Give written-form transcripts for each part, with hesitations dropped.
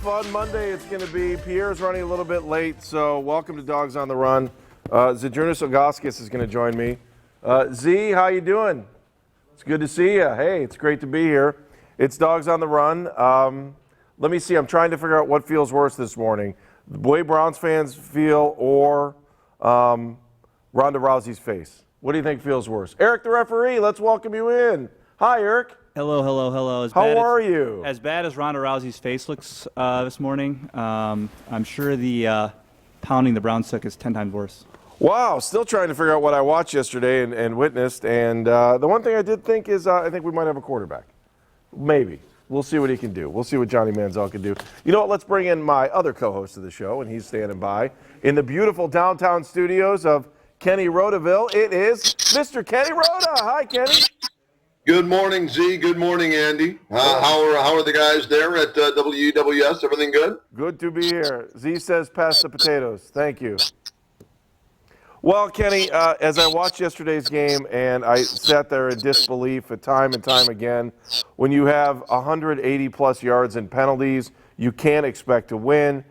fun Monday it's going to be. Pierre's running a little bit late, so welcome to Dogs on the Run. Zydrunas Ilgauskas is going to join me. Z, how you doing? It's good to see you. Hey, it's great to be here. It's Dogs on the Run. Let me see. I'm trying to figure out what feels worse this morning. The way Browns fans feel or Ronda Rousey's face. What do you think feels worse? Eric, the referee, let's welcome you in. Hi, Eric. Hello. How are you? As bad as Ronda Rousey's face looks this morning, I'm sure the pounding the Browns took is 10 times worse. Wow, still trying to figure out what I watched yesterday and witnessed. And the one thing I did think is I think we might have a quarterback. Maybe. We'll see what he can do. We'll see what Johnny Manziel can do. You know what? Let's bring in my other co-host of the show, and he's standing by in the beautiful downtown studios of Kenny Rodaville. It is Mr. Kenny Rhoda. Hi, Kenny. Good morning, Z. Good morning, Andy. How are the guys there at WEWS? Everything good? Good to be here. Z says pass the potatoes. Thank you. Well, Kenny, as I watched yesterday's game and I sat there in disbelief time and time again, when you have 180-plus yards in penalties, you can't expect to win.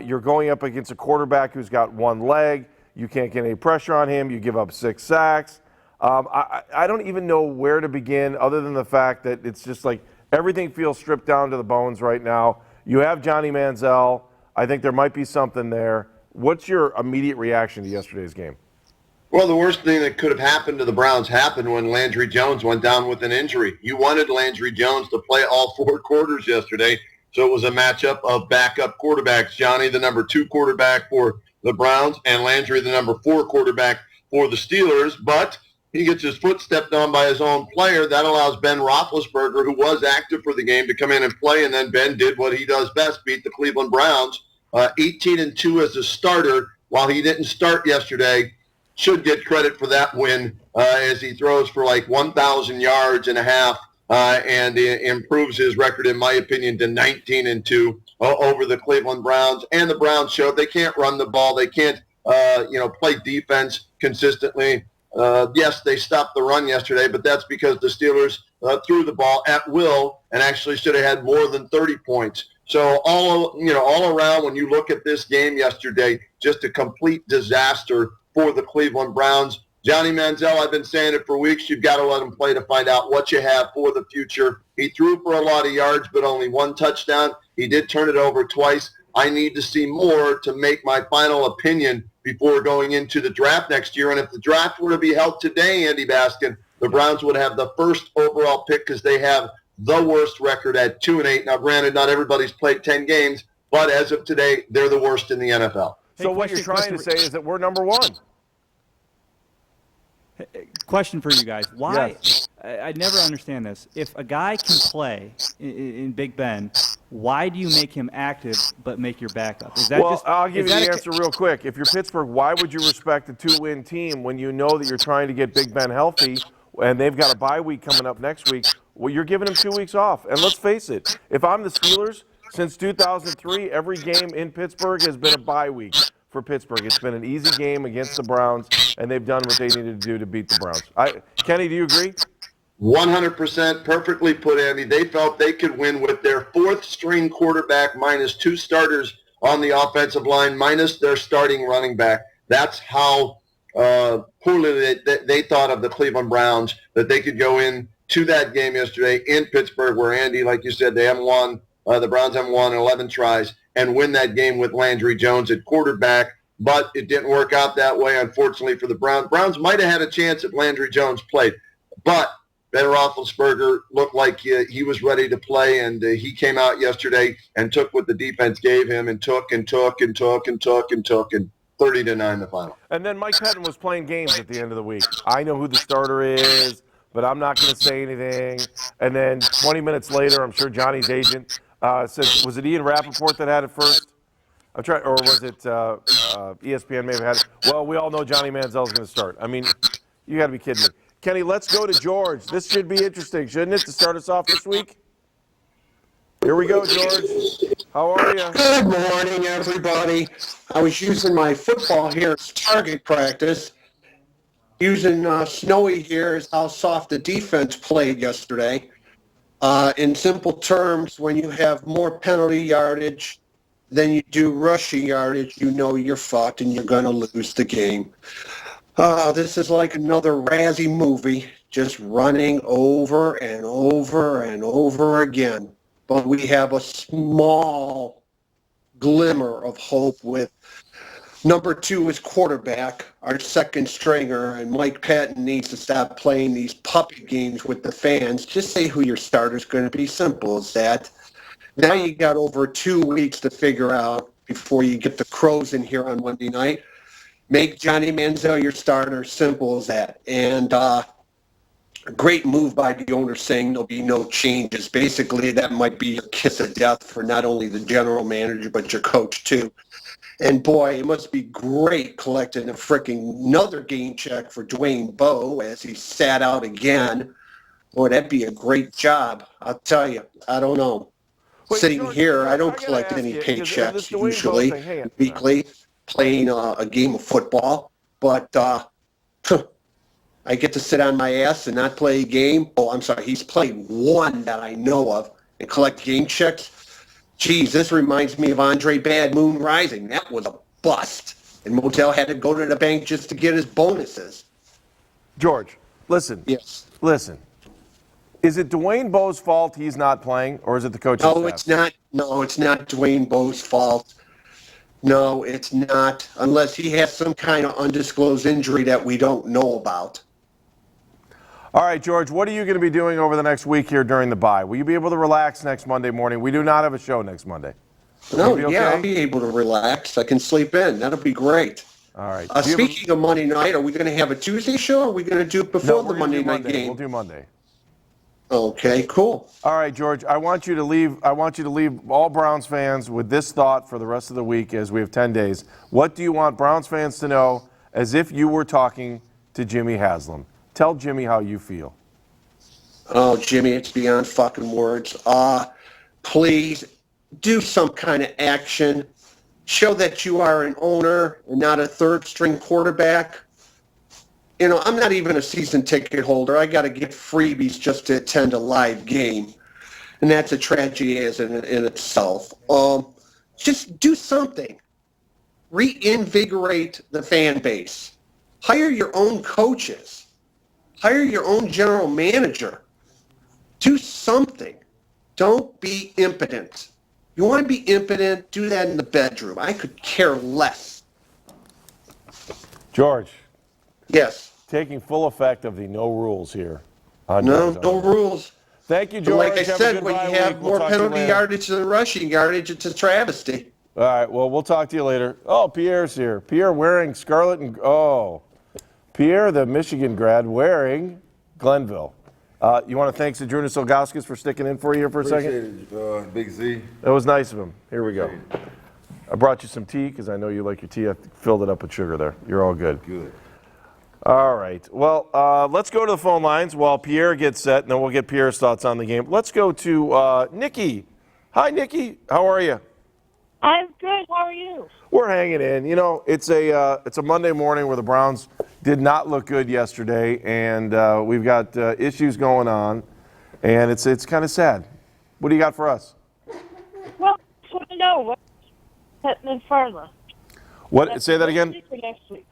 You're going up against a quarterback who's got one leg. You can't get any pressure on him. You give up 6 sacks. I don't even know where to begin other than the fact that it's just like everything feels stripped down to the bones right now. You have Johnny Manziel. I think there might be something there. What's your immediate reaction to yesterday's game? Well, the worst thing that could have happened to the Browns happened when Landry Jones went down with an injury. You wanted Landry Jones to play all 4 quarters yesterday, so it was a matchup of backup quarterbacks. Johnny, the number 2 quarterback for the Browns, and Landry, the number 4 quarterback for the Steelers, but he gets his foot stepped on by his own player. That allows Ben Roethlisberger, who was active for the game, to come in and play, and then Ben did what he does best, beat the Cleveland Browns. 18-2 as a starter, while he didn't start yesterday, should get credit for that win as he throws for like 1,000 yards and a half and improves his record, in my opinion, to 19-2 over the Cleveland Browns. And the Browns showed they can't run the ball. They can't, play defense consistently. Yes, they stopped the run yesterday, but that's because the Steelers threw the ball at will and actually should have had more than 30 points. So all around, when you look at this game yesterday, just a complete disaster for the Cleveland Browns. Johnny Manziel, I've been saying it for weeks, you've got to let him play to find out what you have for the future. He threw for a lot of yards, but only 1 touchdown. He did turn it over twice. I need to see more to make my final opinion before going into the draft next year. And if the draft were to be held today, Andy Baskin, the Browns would have the first overall pick because they have the worst record at 2-8. Now, granted, not everybody's played 10 games, but as of today, they're the worst in the NFL. So what you're trying to say is that we're number 1. Question for you guys. Why? Yes. I never understand this. If a guy can play in Big Ben, why do you make him active but make your backup? Is that I'll give you the answer real quick. If you're Pittsburgh, why would you respect a 2-win team when you know that you're trying to get Big Ben healthy and they've got a bye week coming up next week? Well, you're giving him 2 weeks off. And let's face it, if I'm the Steelers, since 2003, every game in Pittsburgh has been a bye week for Pittsburgh. It's been an easy game against the Browns, and they've done what they needed to do to beat the Browns. Kenny, do you agree? 100% perfectly put, Andy. They felt they could win with their 4th-string quarterback minus 2 starters on the offensive line minus their starting running back. That's how poorly they thought of the Cleveland Browns, that they could go in to that game yesterday in Pittsburgh where, Andy, like you said, they haven't won. The Browns haven't won 11 tries and win that game with Landry Jones at quarterback. But it didn't work out that way, unfortunately, for the Browns. Browns might have had a chance if Landry Jones played. But Ben Roethlisberger looked like he was ready to play, and he came out yesterday and took what the defense gave him and took 30-9 the final. And then Mike Pettin was playing games at the end of the week. I know who the starter is, but I'm not going to say anything. And then 20 minutes later, I'm sure Johnny's agent said, was it Ian Rappaport that had it first? I'm trying, or was it ESPN may have had it? Well, we all know Johnny Manziel's going to start. I mean, you got to be kidding me. Kenny, let's go to George. This should be interesting, shouldn't it, to start us off this week? Here we go, George. How are you? Good morning, everybody. I was using my football here as target practice. Using Snowy here is how soft the defense played yesterday. In simple terms, when you have more penalty yardage than you do rushing yardage, you know you're fucked and you're going to lose the game. This is like another Razzie movie, just running over and over and over again. But we have a small glimmer of hope with number 2 is quarterback, our second stringer, and Mike Patton needs to stop playing these puppy games with the fans. Just say who your starter's going to be. Simple as that. Now you got over 2 weeks to figure out before you get the Crows in here on Monday night. Make Johnny Manziel your starter. Simple as that. And a great move by the owner saying there'll be no changes. Basically, that might be your kiss of death for not only the general manager, but your coach, too. And boy, it must be great collecting a freaking another game check for Dwayne Bowe as he sat out again. Boy, that'd be a great job. I'll tell you. I don't know. Wait, Sitting George, here, I I don't gotta collect ask any you, 'cause this paychecks Dwayne Bowe usually thing, hang on. weekly, playing a game of football. But I get to sit on my ass and not play a game. Oh, I'm sorry. He's played one that I know of and collect game checks. Geez, this reminds me of Andre Bad Moon Rising. That was a bust. And Motel had to go to the bank just to get his bonuses. George, listen. Yes. Listen. Is it Dwayne Bowe's fault he's not playing, or is it the coaching staff? No, it's not. No, it's not Dwayne Bowe's fault. No, it's not, unless he has some kind of undisclosed injury that we don't know about. All right, George, what are you going to be doing over the next week here during the bye? Will you be able to relax next Monday morning? We do not have a show next Monday. No, Will you be yeah, okay? I'll be able to relax. I can sleep in. That'll be great. All right. Speaking of Monday night, are we going to have a Tuesday show, or are we going to do it before the Monday night game? We'll do Monday. Okay, cool. All right, George, I want you to leave all Browns fans with this thought for the rest of the week as we have 10 days. What do you want Browns fans to know as if you were talking to Jimmy Haslam? Tell Jimmy how you feel. Oh, Jimmy, it's beyond fucking words. Please do some kind of action. Show that you are an owner and not a third-string quarterback. You know, I'm not even a season ticket holder. I got to get freebies just to attend a live game. And that's a tragedy as in itself. Just do something. Reinvigorate the fan base. Hire your own coaches. Hire your own general manager. Do something. Don't be impotent. You want to be impotent, do that in the bedroom. I could care less. George. Yes. Taking full effect of the no rules here. No rules. Thank you, But George. like I Have a said, good when bye you week. have We'll more talk to you penalty later. yardage than rushing yardage, it's a travesty. All right, well, we'll talk to you later. Oh, Pierre's here. Pierre wearing scarlet and Pierre, the Michigan grad, wearing Glenville. You want to thank Zydrunas Ilgauskas for sticking in for you here for a second? Appreciate it, Big Z. That was nice of him. Here we go. I brought you some tea because I know you like your tea. I filled it up with sugar there. You're all good. Good. All right. Well, let's go to the phone lines while Pierre gets set, and then we'll get Pierre's thoughts on the game. Let's go to Nikki. Hi, Nikki. How are you? I'm good. How are you? We're hanging in. You know, it's a Monday morning where the Browns did not look good yesterday, and we've got issues going on, and it's kind of sad. What do you got for us? Well, I just want to know what's Pettin and Farmer. What? Say that again. For next week.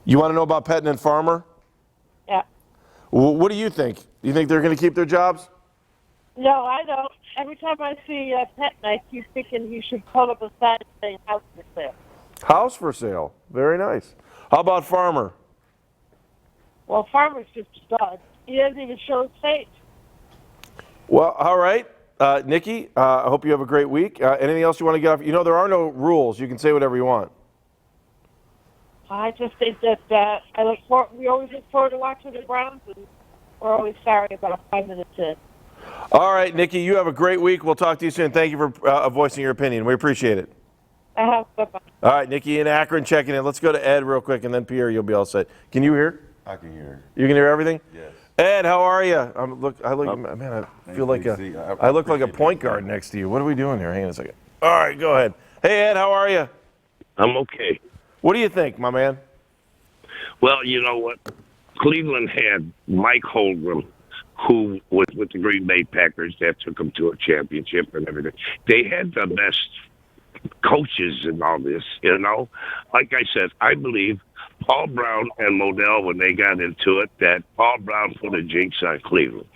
You want to know about Pettin and Farmer? Yeah. What do you think? Do you think they're going to keep their jobs? No, I don't. Every time I see Pettin, I keep thinking he should pull up a sign saying house for sale. House for sale. Very nice. How about Farmer? Well, Farmer's just a stud. He doesn't even show his face. Well, all right. Nikki, I hope you have a great week. Anything else you want to get off? You know, there are no rules. You can say whatever you want. I just think that we always look forward to watching the Browns, and we're always sorry about 5 minutes in. All right, Nikki, you have a great week. We'll talk to you soon. Thank you for voicing your opinion. We appreciate it. Bye-bye. All right, Nikki in Akron checking in. Let's go to Ed real quick, and then Pierre, you'll be all set. Can you hear? I can hear. You can hear everything? Yes. Ed, how are you? Man, I feel like I look like a point guard next to you. What are we doing here? Hang on a second. All right, go ahead. Hey, Ed, how are you? I'm okay. What do you think, my man? Well, you know what? Cleveland had Mike Holmgren, who was with the Green Bay Packers that took them to a championship and everything. They had the best coaches in all this, you know. Like I said, I believe Paul Brown and Modell, when they got into it, that Paul Brown put a jinx on Cleveland.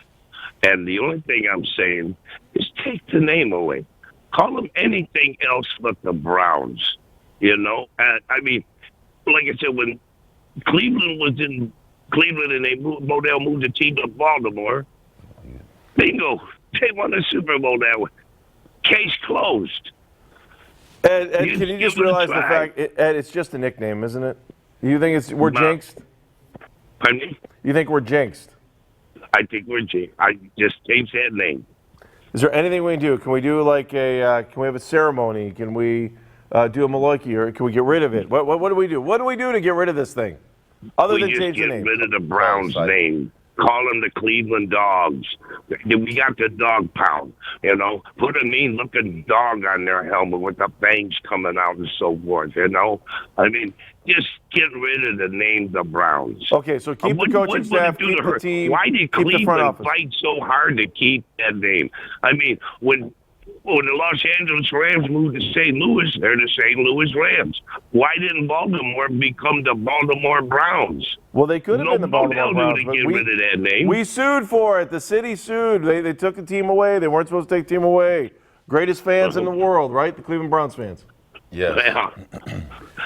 And the only thing I'm saying is take the name away. Call them anything else but the Browns, you know. I mean, like I said, when Cleveland was in Cleveland and Modell moved the team to Baltimore, bingo, they won the Super Bowl that way. Case closed. Ed, can you just realize the fact, Ed, it's just a nickname, isn't it? You think we're jinxed? Pardon me? You think we're jinxed? I think we're jinxed. I just changed that name. Is there anything we can do? Can we do like can we have a ceremony? Can we do a Maloiki, or can we get rid of it? What do we do? What do we do to get rid of this thing? Other than change the name. Get rid of the Browns name. Call them the Cleveland Dogs. We got the dog pound, you know. Put a mean-looking dog on their helmet with the fangs coming out and so forth, you know. I mean, just get rid of the name the Browns. Okay, so keep the coaching staff, keep the team, why did keep the front Cleveland office. fight so hard to keep that name? I mean, when the Los Angeles Rams moved to St. Louis, they're the St. Louis Rams. Why didn't Baltimore become the Baltimore Browns? Well, they could have been the Baltimore Browns, but get rid of that name. We sued for it. The city sued. They took the team away. They weren't supposed to take the team away. Greatest fans in the world, right? The Cleveland Browns fans. Yes.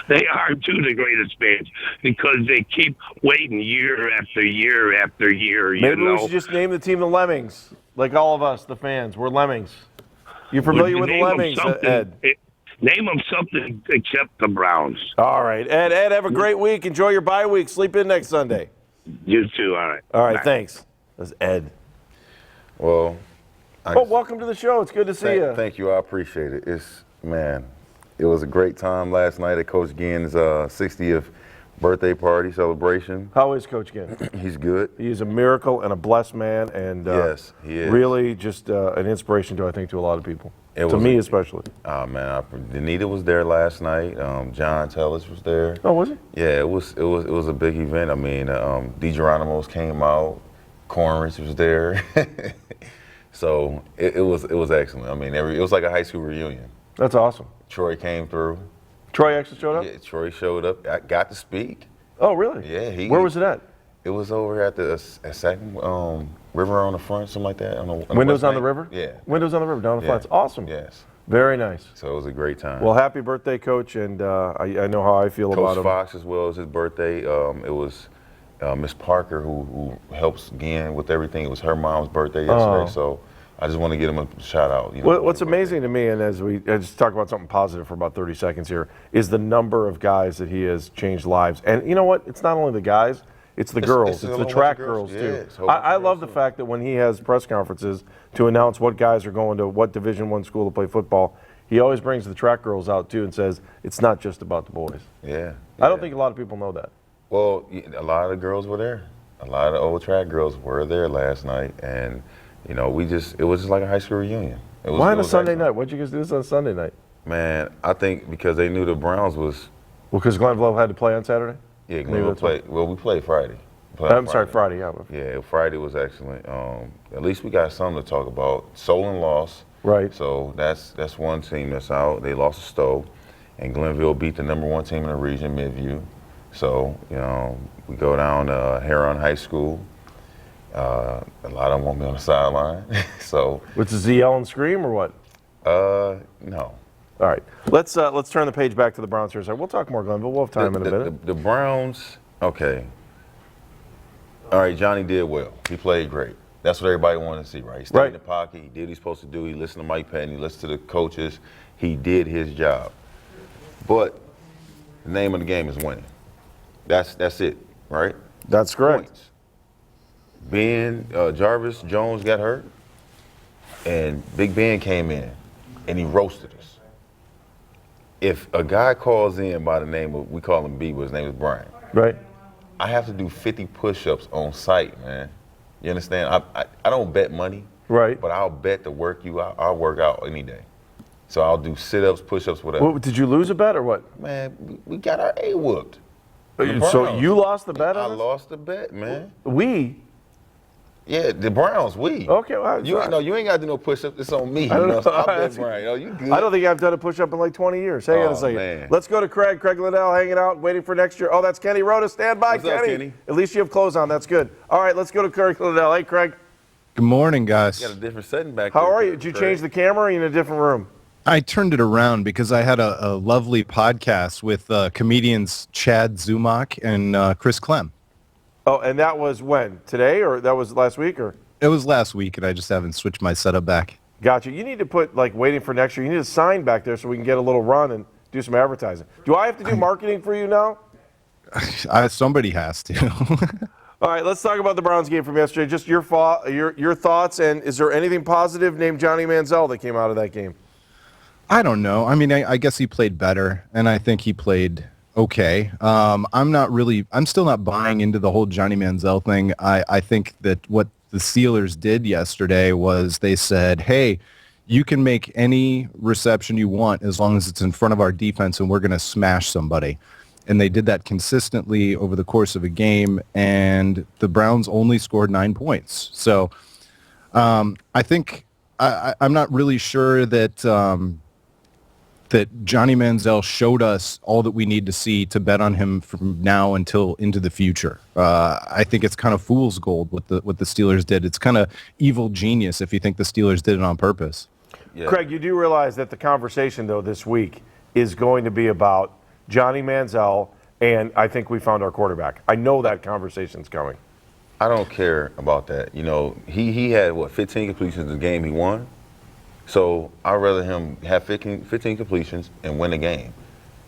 They are too the greatest fans because they keep waiting year after year after year. Maybe we should just name the team the Lemmings, like all of us, the fans. We're Lemmings. You familiar with the Lemmings, Ed? Name them something except the Browns. All right. Ed, have a great week. Enjoy your bye week. Sleep in next Sunday. You too. All right. All right. Bye. Thanks. That's Ed. Well, Welcome to the show. It's good to see you. Thank you. I appreciate it. It was a great time last night at Coach Ginn's 60th birthday party celebration. How is Coach Ginn? He's good. He is a miracle and a blessed man, and Yes, he is. really just an inspiration to a lot of people. It To was me especially. Oh man, Danita was there last night. John Tellis was there. Oh, was he? Yeah, it was a big event. I mean, DeGeronimo's came out. Corners was there. So it was excellent. I mean, it was like a high school reunion. That's awesome. Troy came through. Troy actually showed up? Yeah, Troy showed up. I got to speak. Oh, really? Yeah. Where was it at? It was over at the second river on the front, something like that. Windows on the River? Yeah. Windows on the River, down the Yeah. flats. Awesome. Yes. Very nice. So it was a great time. Well, happy birthday, Coach, and I know how I feel about Coach him. Fox as well as his birthday. It was Miss Parker who helps Ginn with everything. It was her mom's birthday yesterday, so I just want to give him a shout out. You know, What's amazing to me, and as we just talk about something positive for about 30 seconds here, is the number of guys that he has changed lives. And you know what? It's not only the guys, it's the girls. It's the track girls, too. I love the fact that when he has press conferences to announce what guys are going to what Division I school to play football, he always brings the track girls out, too, and says, it's not just about the boys. Yeah. I don't think a lot of people know that. Well, a lot of the girls were there. A lot of the old track girls were there last night, and you know, it was just like a high school reunion. Why on a Sunday night? Why'd you guys do this on Sunday night? Man, I think because they knew the Browns was. Well, because Glenville had to play on Saturday? Yeah, Glenville played. Well, we played Friday. Friday, yeah. Yeah, Friday was excellent. At least we got something to talk about. Solon lost. Right. So that's one team that's out. They lost to Stowe, and Glenville beat the number one team in the region, Midview. So, you know, we go down to Heron High School. A lot of them want me on the sideline. So. What's the ZL and Scream or what? No. All right. Let's turn the page back to the Browns here. So we'll talk more Glenville. We'll have time in a minute. The Browns, okay. All right, Johnny did well. He played great. That's what everybody wanted to see, right? He stayed in the pocket. He did what he's supposed to do. He listened to Mike Patton. He listened to the coaches. He did his job. But the name of the game is winning. That's it, right? That's correct. Points. Ben Jarvis Jones got hurt, and Big Ben came in, and he roasted us. If a guy calls in by the name of, we call him B, but his name is Brian. Right. I have to do 50 push-ups on site, man. You understand? I don't bet money. Right. But I'll bet to work you out. I'll work out any day. So I'll do sit-ups, push-ups, whatever. Well, did you lose a bet or what? Man, we got our A whooped. So you lost the bet on I us? lost the bet, man. We? Yeah, the Browns, we. Okay, well, You ain't got to do no push-ups. It's on me. I don't know. Stop that, Brian. You good. I don't think I've done a push-up in like 20 years. Hang on a second. Man. Let's go to Craig. Craig Liddell hanging out, waiting for next year. Oh, that's Kenny Rhoda. Stand by, What's up, Kenny? At least you have clothes on. That's good. All right, let's go to Craig Liddell. Hey, Craig. Good morning, guys. You got a different setting back there. How are you? Did you change the camera or are you in a different room? I turned it around because I had a lovely podcast with comedians Chad Zumach and Chris Clem. Oh, and that was when? Today or that was last week or? It was last week, and I just haven't switched my setup back. Gotcha. You need to put, like, waiting for next year. You need a sign back there so we can get a little run and do some advertising. Do I have to do marketing for you now? Somebody has to. All right, let's talk about the Browns game from yesterday. Just your thoughts, and is there anything positive named Johnny Manziel that came out of that game? I don't know. I mean, I guess he played better, and I think he played okay. I'm still not buying into the whole Johnny Manziel thing. I think that what the Steelers did yesterday was they said, hey, you can make any reception you want as long as it's in front of our defense and we're going to smash somebody. And they did that consistently over the course of a game, and the Browns only scored 9 points. So I think I'm not really sure that that Johnny Manziel showed us all that we need to see to bet on him from now until into the future. I think it's kind of fool's gold what the Steelers did. It's kind of evil genius if you think the Steelers did it on purpose. Yeah. Craig, you do realize that the conversation, though, this week is going to be about Johnny Manziel, and I think we found our quarterback. I know that conversation's coming. I don't care about that. You know, he had, 15 completions in the game he won? So I'd rather him have 15 completions and win a game.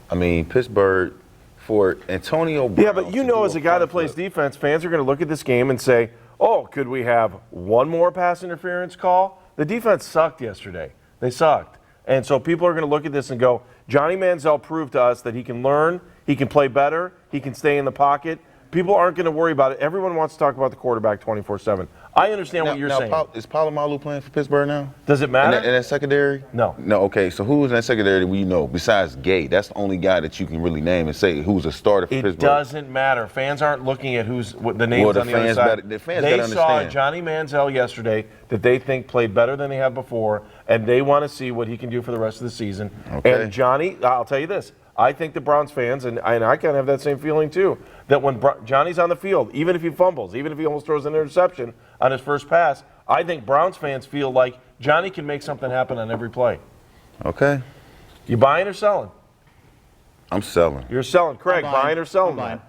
I mean, Pittsburgh, for Antonio Brown. Yeah, but you know, as a guy that plays defense, fans are going to look at this game and say, oh, could we have one more pass interference call? The defense sucked yesterday. They sucked. And so people are going to look at this and go, Johnny Manziel proved to us that he can learn, he can play better, he can stay in the pocket. People aren't going to worry about it. Everyone wants to talk about the quarterback 24/7. I understand what you're saying. Is Palomalu playing for Pittsburgh now? Does it matter? In that secondary? No. No, okay. So who's in that secondary that we know besides Gay? That's the only guy that you can really name and say who's a starter for Pittsburgh. It doesn't matter. Fans aren't looking at what the names Well, the on the other fans side. the fans they gotta saw understand. Johnny Manziel yesterday that they think played better than they have before, and they want to see what he can do for the rest of the season. Okay. And Johnny, I'll tell you this. I think the Browns fans, and I kind of have that same feeling too, that when Johnny's on the field, even if he fumbles, even if he almost throws an interception on his first pass, I think Browns fans feel like Johnny can make something happen on every play. Okay. You buying or selling? I'm selling. You're selling. Craig, buying or selling? I'm buying.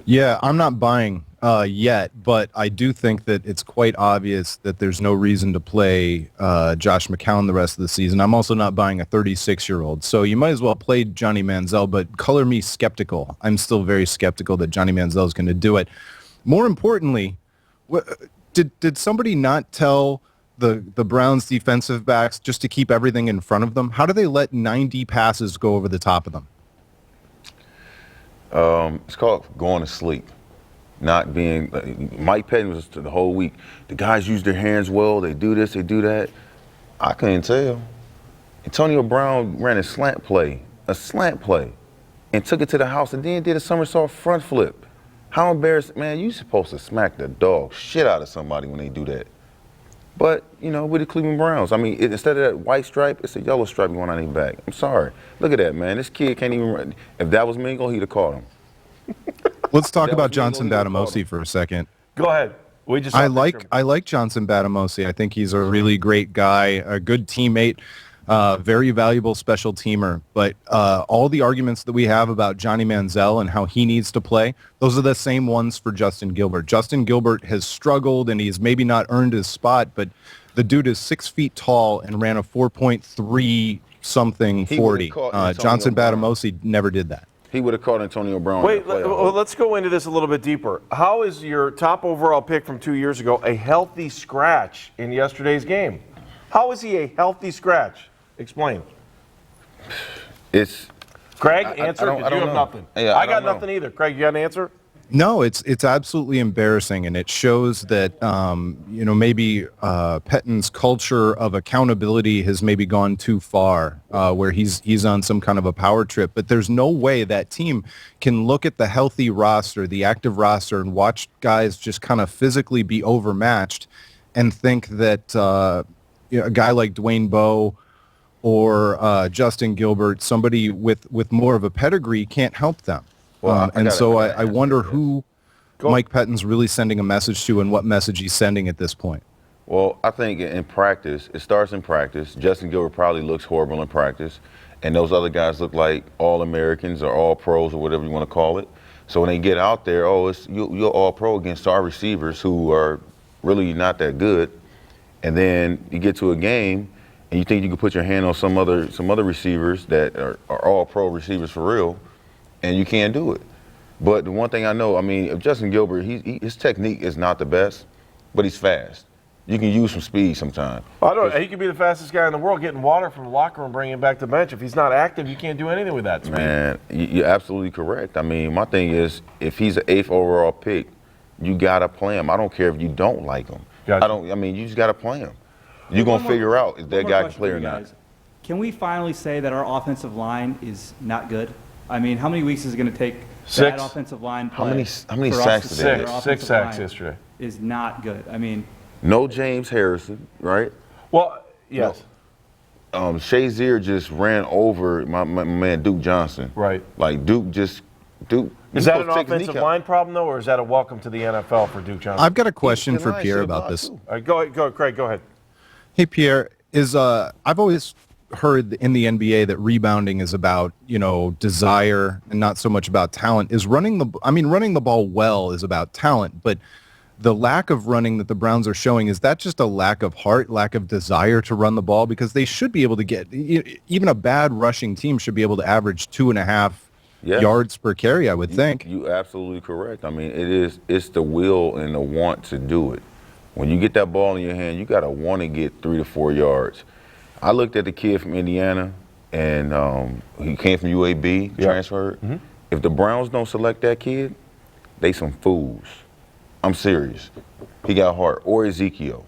Yeah, I'm not buying yet, but I do think that it's quite obvious that there's no reason to play Josh McCown the rest of the season. I'm also not buying a 36-year-old. So you might as well play Johnny Manziel, but color me skeptical. I'm still very skeptical that Johnny Manziel is going to do it. More importantly, did somebody not tell the Browns defensive backs just to keep everything in front of them? How do they let 90 passes go over the top of them? It's called going to sleep. Not being Mike Pettin was the whole week. The guys use their hands well. They do this. They do that. I couldn't tell. Antonio Brown ran a slant play, and took it to the house, and then did a somersault front flip. How embarrassing, man! You supposed to smack the dog shit out of somebody when they do that. But you know, with the Cleveland Browns, I mean, instead of that white stripe, it's a yellow stripe going on their back. I'm sorry. Look at that, man. This kid can't even run. If that was Mingo, he'd have caught him. Let's talk about Johnson Batamosi for a second. Go ahead. I like Johnson Batamosi. I think he's a really great guy, a good teammate, very valuable special teamer. But all the arguments that we have about Johnny Manziel and how he needs to play, those are the same ones for Justin Gilbert. Justin Gilbert has struggled, and he's maybe not earned his spot, but the dude is 6 feet tall and ran a 4.3 something 40. Johnson Batamosi never did that. He would have caught Antonio Brown. Wait, let's go into this a little bit deeper. How is your top overall pick from 2 years ago a healthy scratch in yesterday's game? How is he a healthy scratch? Explain. It's Craig, answer, I because you have know. nothing. Yeah, I got don't know. nothing either. Craig, you got an answer? No, it's absolutely embarrassing, and it shows that maybe Pettin's culture of accountability has maybe gone too far, where he's on some kind of a power trip. But there's no way that team can look at the healthy roster, the active roster, and watch guys just kind of physically be overmatched, and think that a guy like Dwayne Bowe or Justin Gilbert, somebody with more of a pedigree, can't help them. Well, I wonder who Mike Pettin's really sending a message to and what message he's sending at this point. Well, I think in practice, it starts in practice. Justin Gilbert probably looks horrible in practice, and those other guys look like All-Americans or All-Pros or whatever you want to call it. So when they get out there, you're All-Pro against our receivers who are really not that good, and then you get to a game and you think you can put your hand on some other receivers that are All-Pro receivers for real, and you can't do it. But the one thing I know, I mean, if Justin Gilbert, his technique is not the best, but he's fast. You can use some speed sometimes. I don't know. He could be the fastest guy in the world getting water from the locker room, bringing him back to the bench. If he's not active, you can't do anything with that speed. Man, you're absolutely correct. I mean, my thing is, if he's an 8th overall pick, you got to play him. I don't care if you don't like him. Gotcha. You just got to play him. You're going to figure out if that guy can play or not. Can we finally say that our offensive line is not good? I mean, how many weeks is it going to take that offensive line play? How many sacks did they get? 6 sacks yesterday. Is not good. I mean, no James Harrison, right? Well, yes. No. Shazier just ran over my man Duke Johnson. Right. Like Duke. Is that an offensive line problem though, or is that a welcome to the NFL for Duke Johnson? I've got a question for Pierre about this. Go, Craig. Go ahead. Hey, Pierre, I've always heard in the NBA that rebounding is about, desire and not so much about talent. Running the ball well is about talent, but the lack of running that the Browns are showing, is that just a lack of heart, lack of desire to run the ball? Because they should be able to get, even a bad rushing team should be able to average 2.5 yards per carry, I would think. You're absolutely correct. I mean, it's the will and the want to do it. When you get that ball in your hand, you got to want to get 3 to 4 yards. I looked at the kid from Indiana, and he came from UAB, transferred. Mm-hmm. If the Browns don't select that kid, they some fools. I'm serious. He got heart. Or Ezekiel.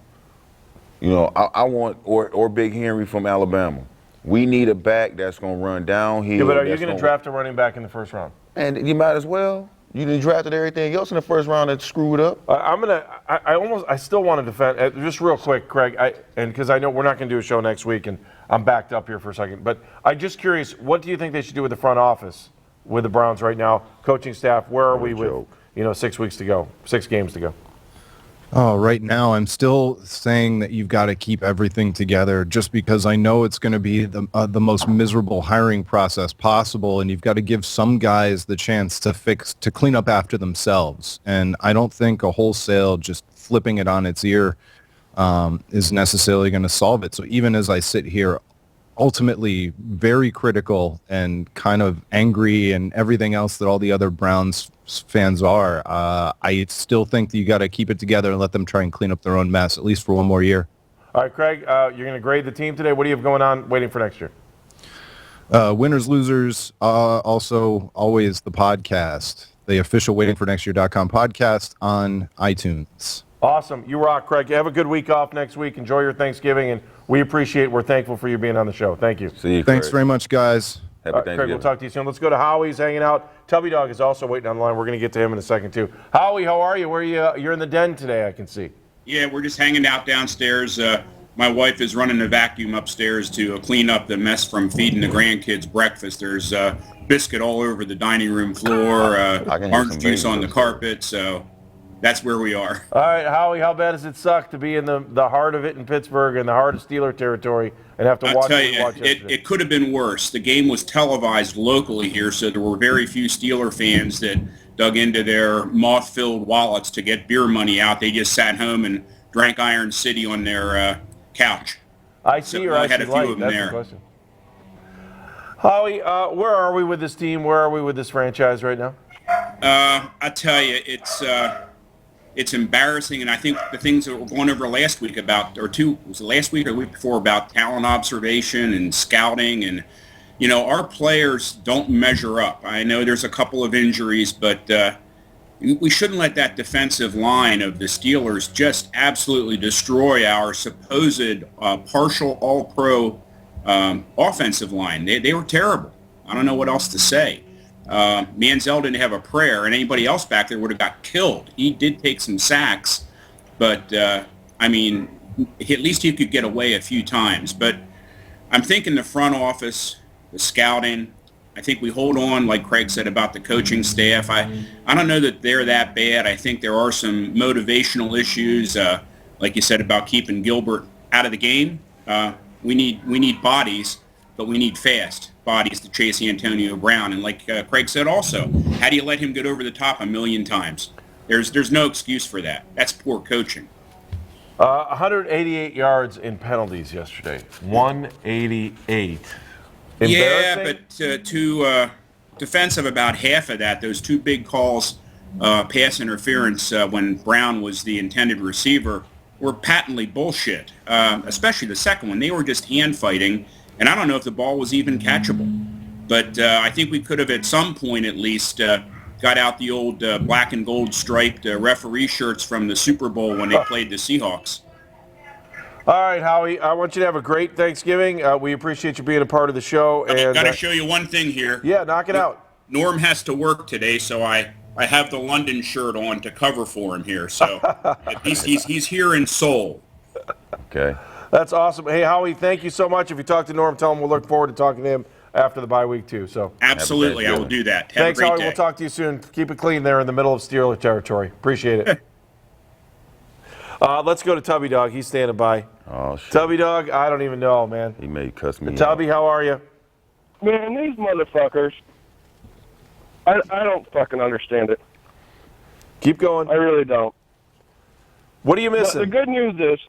I want, or Big Henry from Alabama. We need a back that's going to run downhill. Yeah, but are you going to draft a running back in the first round? And you might as well. You done drafted everything else in the first round that screwed up. I still want to defend, just real quick, Craig, because I know we're not going to do a show next week, and I'm backed up here for a second. But I'm just curious, what do you think they should do with the front office with the Browns right now? Coaching staff, where are we with 6 weeks to go, 6 games to go? Oh, right now I'm still saying that you've got to keep everything together, just because I know it's going to be the most miserable hiring process possible, and you've got to give some guys the chance to clean up after themselves. And I don't think a wholesale just flipping it on its ear is necessarily going to solve it. So even as I sit here, ultimately very critical and kind of angry and everything else that all the other Browns fans are, I still think that you got to keep it together and let them try and clean up their own mess, at least for one more year. All right, Craig, you're going to grade the team today. What do you have going on waiting for next year? Winners, losers, also always the podcast, the official waitingfornextyear.com podcast on iTunes. Awesome. You rock, Craig. Have a good week off next week. Enjoy your Thanksgiving, and we're thankful for you being on the show. Thank you. See you, Thanks Craig. very much, guys. Happy Thanksgiving. Craig, we'll talk to you soon. Let's go to Howie. He's hanging out. Tubby Dog is also waiting on the line. We're going to get to him in a second, too. Howie, how are you? Where are you? You're in the den today, I can see. Yeah, we're just hanging out downstairs. My wife is running a vacuum upstairs to clean up the mess from feeding the grandkids breakfast. There's biscuit all over the dining room floor, orange juice on the carpet, so that's where we are. All right, Howie, how bad does it suck to be in the heart of it in Pittsburgh, in the heart of Steeler territory, and have to watch I'll tell you, yesterday? it could have been worse. The game was televised locally here, so there were very few Steeler fans that dug into their moth-filled wallets to get beer money out. They just sat home and drank Iron City on their couch. I see, or I had a few of them That's there. the question. Howie, where are we with this team? Where are we with this franchise right now? I tell you, it's embarrassing, and I think the things that were going over last week was it last week or the week before, about talent observation and scouting, and our players don't measure up. I know there's a couple of injuries, but we shouldn't let that defensive line of the Steelers just absolutely destroy our supposed partial all-pro offensive line. They were terrible. I don't know what else to say. Manziel didn't have a prayer, and anybody else back there would have got killed. He did take some sacks, but, I mean, at least he could get away a few times. But I'm thinking the front office, the scouting, I think we hold on, like Craig said, about the coaching staff. I don't know that they're that bad. I think there are some motivational issues, like you said, about keeping Gilbert out of the game. We need bodies, but we need fast bodies to chase Antonio Brown. And like Craig said also, how do you let him get over the top a million times? There's no excuse for that. That's poor coaching. 188 yards in penalties yesterday. 188. Yeah, but to defense of about half of that, those two big calls, pass interference when Brown was the intended receiver, were patently bullshit, especially the second one. They were just hand fighting, and I don't know if the ball was even catchable. But I think we could have at some point at least got out the old black and gold striped referee shirts from the Super Bowl when they played the Seahawks. All right, Howie, I want you to have a great Thanksgiving. We appreciate you being a part of the show. I've got to show you one thing here. Yeah, knock it out. Norm has to work today, so I have the London shirt on to cover for him here. So he's here in Seoul. Okay. That's awesome. Hey, Howie, thank you so much. If you talk to Norm, tell him we'll look forward to talking to him after the bye week, too. So absolutely, I will do that. Have Thanks, a great Howie. day. We'll talk to you soon. Keep it clean there in the middle of Steeler territory. Appreciate it. Let's go to Tubby Dog. He's standing by. Oh, shit. Tubby Dog, I don't even know, man. He may cuss me Tubby, how are you? Man, these motherfuckers, I don't fucking understand it. Keep going. I really don't. What are you But missing? the good news is,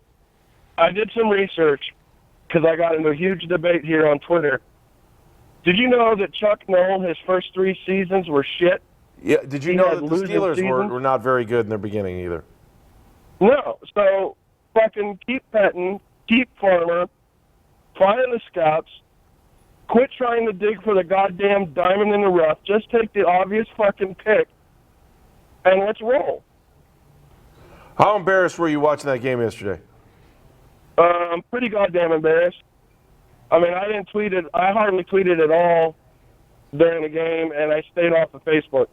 I did some research because I got into a huge debate here on Twitter. Did you know that Chuck Noll, his first 3 seasons were shit? Yeah. Did you He know had that the losing Steelers were seasons? not very good in their beginning either? No. So fucking keep petting, keep Farmer, fire the scouts, quit trying to dig for the goddamn diamond in the rough. Just take the obvious fucking pick, and let's roll. How embarrassed were you watching that game yesterday? I'm pretty goddamn embarrassed. I mean, I didn't tweet it. I hardly tweeted at all during the game, and I stayed off of Facebook.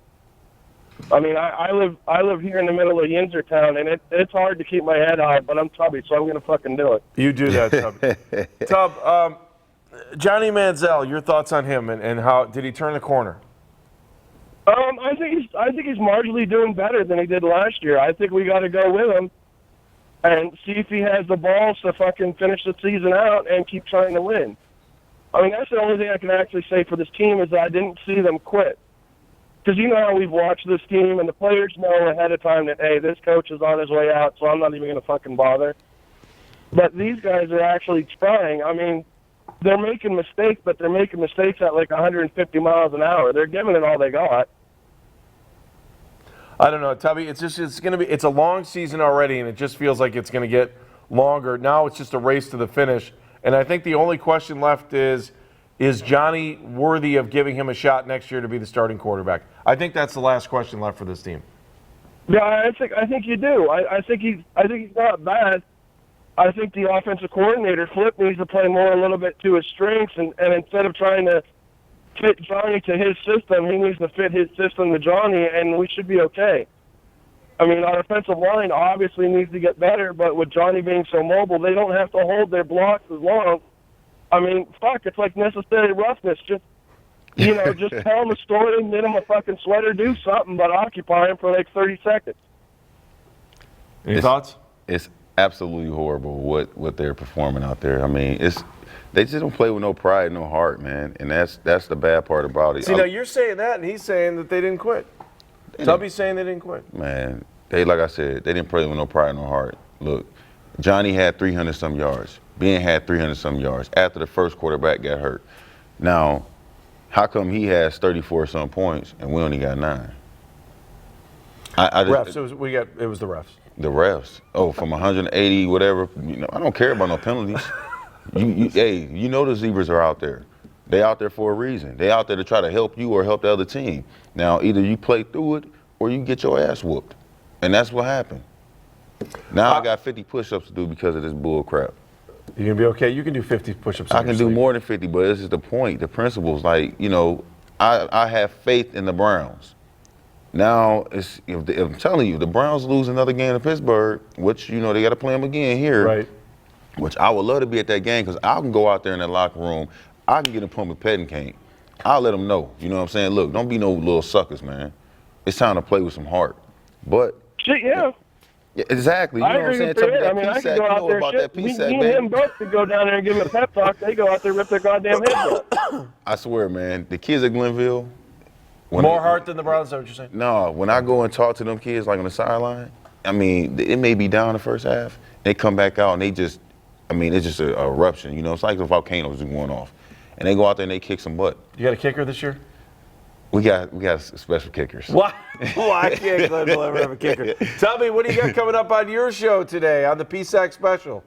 I mean, I live here in the middle of Yinzertown, and it's hard to keep my head out, but I'm Tubby, so I'm going to fucking do it. You do that, Tub. Tub, Johnny Manziel, your thoughts on him and how did he turn the corner? I think he's marginally doing better than he did last year. I think we got to go with him and see if he has the balls to fucking finish the season out and keep trying to win. I mean, that's the only thing I can actually say for this team is that I didn't see them quit. Because you know how we've watched this team, and the players know ahead of time that, hey, this coach is on his way out, so I'm not even going to fucking bother. But these guys are actually trying. I mean, they're making mistakes, but they're making mistakes at like 150 miles an hour. They're giving it all they got. I don't know, Tubby. It's a long season already, and it just feels like it's going to get longer. Now it's just a race to the finish, and I think the only question left is Johnny worthy of giving him a shot next year to be the starting quarterback? I think that's the last question left for this team. Yeah, I think you do. I think he's not bad. I think the offensive coordinator Flip needs to play more a little bit to his strengths, and instead of trying to fit Johnny to his system, he needs to fit his system to Johnny, and we should be okay. I mean, our offensive line obviously needs to get better, but with Johnny being so mobile, they don't have to hold their blocks as long. I mean, fuck, it's like necessary roughness. Just tell them a story, knit them a fucking sweater, do something, but occupy them for like 30 seconds. Any thoughts? It's absolutely horrible what they're performing out there. I mean, they just don't play with no pride, no heart, man, and that's the bad part about it. See, now you're saying that, and he's saying that they didn't quit. Tubby's saying they didn't quit. Man, like I said, they didn't play with no pride, no heart. Look, Johnny had 300-some yards. Ben had 300-some yards after the first quarterback got hurt. Now, how come he has 34-some points and we only got 9? Refs. It was the refs. The refs. Oh, from 180, whatever. I don't care about no penalties. You know the zebras are out there. They out there for a reason. They out there to try to help you or help the other team. Now, either you play through it or you get your ass whooped. And that's what happened. Now I got 50 push-ups to do because of this bull crap. You're going to be okay? You can do 50 push-ups. I can do more than 50, but this is the point. The principles, like, you know, I have faith in the Browns. Now, if I'm telling you, the Browns lose another game to Pittsburgh, which, you know, they got to play them again here. Right. Which I would love to be at that game because I can go out there in that locker room. I can get a pump of petting cane. I'll let them know. You know what I'm saying? Look, don't be no little suckers, man. It's time to play with some heart. But Shit, yeah. Yeah, exactly. You I know what I'm agree saying? with Tell me you. that I mean, I PSAC. could go You out know there. about Shit, that me PSAC, and baby. him both could go down there and give him a pep talk. They go out there, rip their goddamn heads up. I swear, man, the kids at Glenville. More heart than the Browns, is that what you're saying? No, when I go and talk to them kids, like on the sideline, I mean, it may be down the first half. They come back out and they just, I mean, it's just an eruption. You know, it's like a volcano just going off. And they go out there and they kick some butt. You got a kicker this year? We got special kickers. Why can't Glenville ever have a kicker? Tell me, what do you got coming up on your show today on the PSAC special?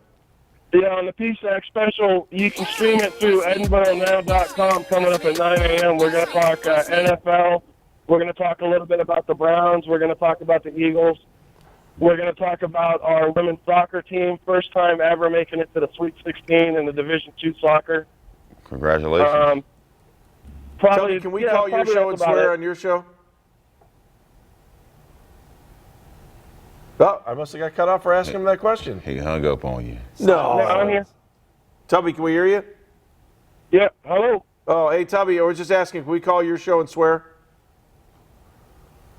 Yeah, on the PSAC special, you can stream it through EdinburghNow.com coming up at 9 a.m. We're going to talk NFL. We're going to talk a little bit about the Browns. We're going to talk about the Eagles. We're going to talk about our women's soccer team, first time ever making it to the Sweet 16 in the Division II soccer. Congratulations. Probably, can we call your show and swear on your show? Oh, I must have got cut off for asking him that question. He hung up on you. No. I'm here. Tubby, can we hear you? Yeah, hello. Oh, hey, Tubby, I was just asking, can we call your show and swear?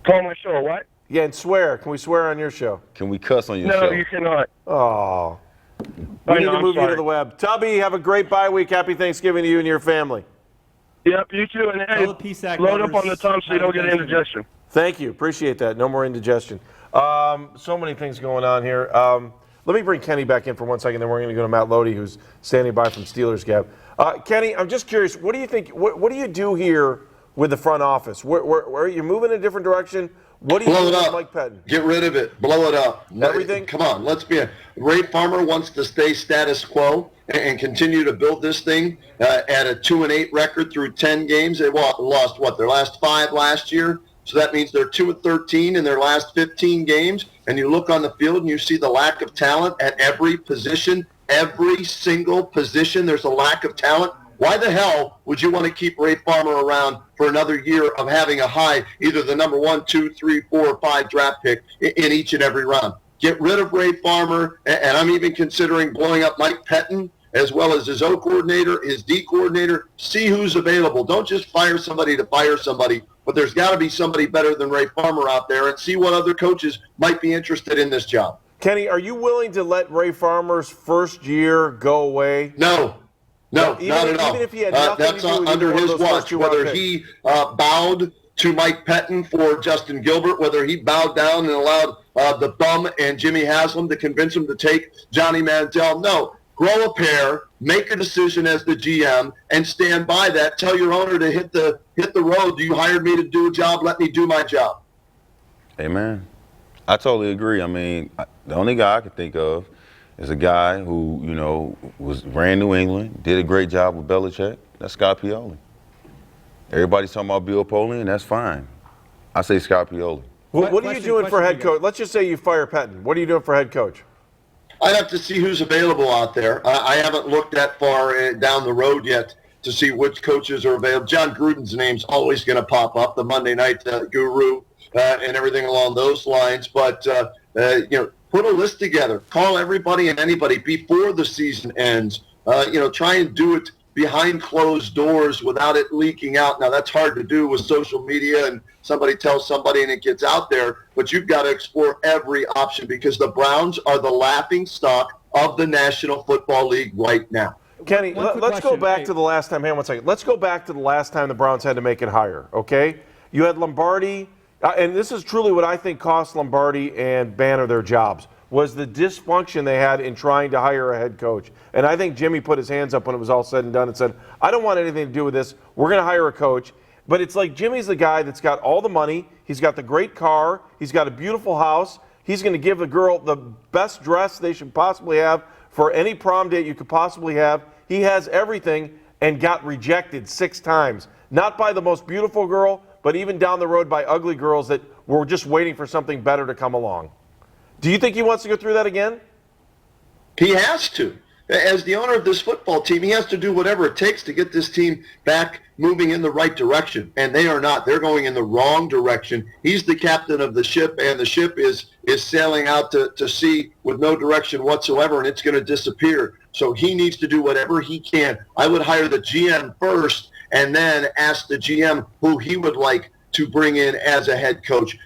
Call my show, what? Yeah, and swear. Can we swear on your show? Can we cuss on your No, show? you cannot. Oh. We need to move you to the web. Tubby, have a great bye week. Happy Thanksgiving to you and your family. Yep, you too. And hey, Tell the PSAC load up members on the tongue so you don't get indigestion. Thank you. Appreciate that. No more indigestion. So many things going on here. Let me bring Kenny back in for 1 second, then we're going to go to Matt Lodi, who's standing by from Steelers Gab. Kenny, I'm just curious, what do you think, what do you do here with the front office? Where are you moving in a different direction? What do you do with Mike Pettin? Get rid of it. Blow it up. Everything? Come on, let's be Ray Farmer wants to stay status quo and continue to build this thing at a 2-8 record through 10 games. They lost their last 5 last year. So that means they're 2-13 in their last 15 games. And you look on the field and you see the lack of talent at every position. Every single position, there's a lack of talent. Why the hell would you want to keep Ray Farmer around for another year of having a high, either the number 1, 2, 3, 4, or 5 draft pick in each and every round? Get rid of Ray Farmer, and I'm even considering blowing up Mike Pettin as well as his O coordinator, his D coordinator. See who's available. Don't just fire somebody to fire somebody, but there's got to be somebody better than Ray Farmer out there, and see what other coaches might be interested in this job. Kenny, are you willing to let Ray Farmer's first year go away? No, not at all. Even if he had nothing that's to do with under either one of his those watch. first 2 round Whether picks. he bowed to Mike Pettin for Justin Gilbert, whether he bowed down and allowed the bum and Jimmy Haslam to convince him to take Johnny Manziel. No, grow a pair, make a decision as the GM, and stand by that. Tell your owner to hit the road. You hired me to do a job. Let me do my job. Amen. I totally agree. I mean, the only guy I can think of is a guy who, you know, ran New England, did a great job with Belichick. That's Scott Pioli. Everybody's talking about Bill Polian, and that's fine. I say Scott Pioli. What are you doing for head coach? Let's just say you fire Pettin. What are you doing for head coach? I'd have to see who's available out there. I haven't looked that far down the road yet to see which coaches are available. John Gruden's name's always going to pop up, the Monday night guru, and everything along those lines. But, you know, put a list together. Call everybody and anybody before the season ends. You know, try and do it behind closed doors without it leaking out. Now, that's hard to do with social media and somebody tells somebody and it gets out there. But you've got to explore every option because the Browns are the laughing stock of the National Football League right now. Kenny, One quick let's go question. back Hey. to the last time. Hang on 1 second. Let's go back to the last time the Browns had to make it higher, okay? You had Lombardi, and this is truly what I think cost Lombardi and Banner their jobs, was the dysfunction they had in trying to hire a head coach. And I think Jimmy put his hands up when it was all said and done and said, I don't want anything to do with this. We're going to hire a coach. But it's like Jimmy's the guy that's got all the money. He's got the great car. He's got a beautiful house. He's going to give a girl the best dress they should possibly have for any prom date you could possibly have. He has everything and got rejected 6 times. Not by the most beautiful girl, but even down the road by ugly girls that we're just waiting for something better to come along. Do you think he wants to go through that again? He has to. As the owner of this football team, he has to do whatever it takes to get this team back moving in the right direction. And they are not. They're going in the wrong direction. He's the captain of the ship, and the ship is sailing out to sea with no direction whatsoever, and it's going to disappear. So he needs to do whatever he can. I would hire the GM first and then ask the GM who he would like to bring in as a head coach.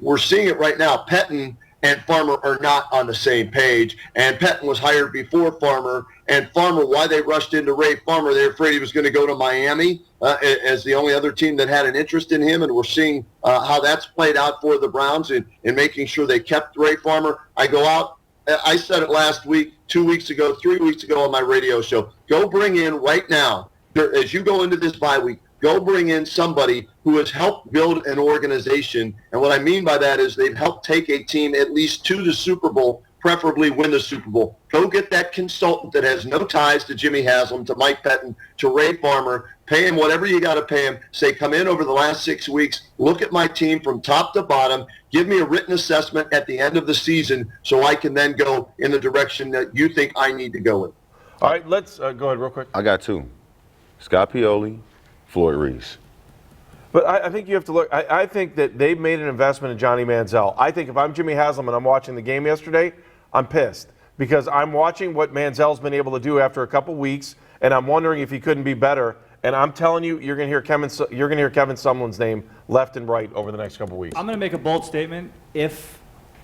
We're seeing it right now. Pettin and Farmer are not on the same page. And Pettin was hired before Farmer. And Farmer, why they rushed into Ray Farmer, they're afraid he was going to go to Miami as the only other team that had an interest in him. And we're seeing how that's played out for the Browns in making sure they kept Ray Farmer. I said it last week, 2 weeks ago, 3 weeks ago on my radio show. Go bring in right now, as you go into this bye week, go bring in somebody who has helped build an organization. And what I mean by that is they've helped take a team at least to the Super Bowl, preferably win the Super Bowl. Go get that consultant that has no ties to Jimmy Haslam, to Mike Pettin, to Ray Farmer. Pay him whatever you got to pay him. Say, come in over the last 6 weeks, look at my team from top to bottom, give me a written assessment at the end of the season so I can then go in the direction that you think I need to go in. All right, let's go ahead real quick. I got two. Scott Pioli, Floyd Reese. But I think you have to look. I think that they've made an investment in Johnny Manziel. I think if I'm Jimmy Haslam and I'm watching the game yesterday, I'm pissed because I'm watching what Manziel's been able to do after a couple weeks, and I'm wondering if he couldn't be better. And I'm telling you, you're going to hear Kevin Sumlin's name left and right over the next couple weeks. I'm going to make a bold statement. If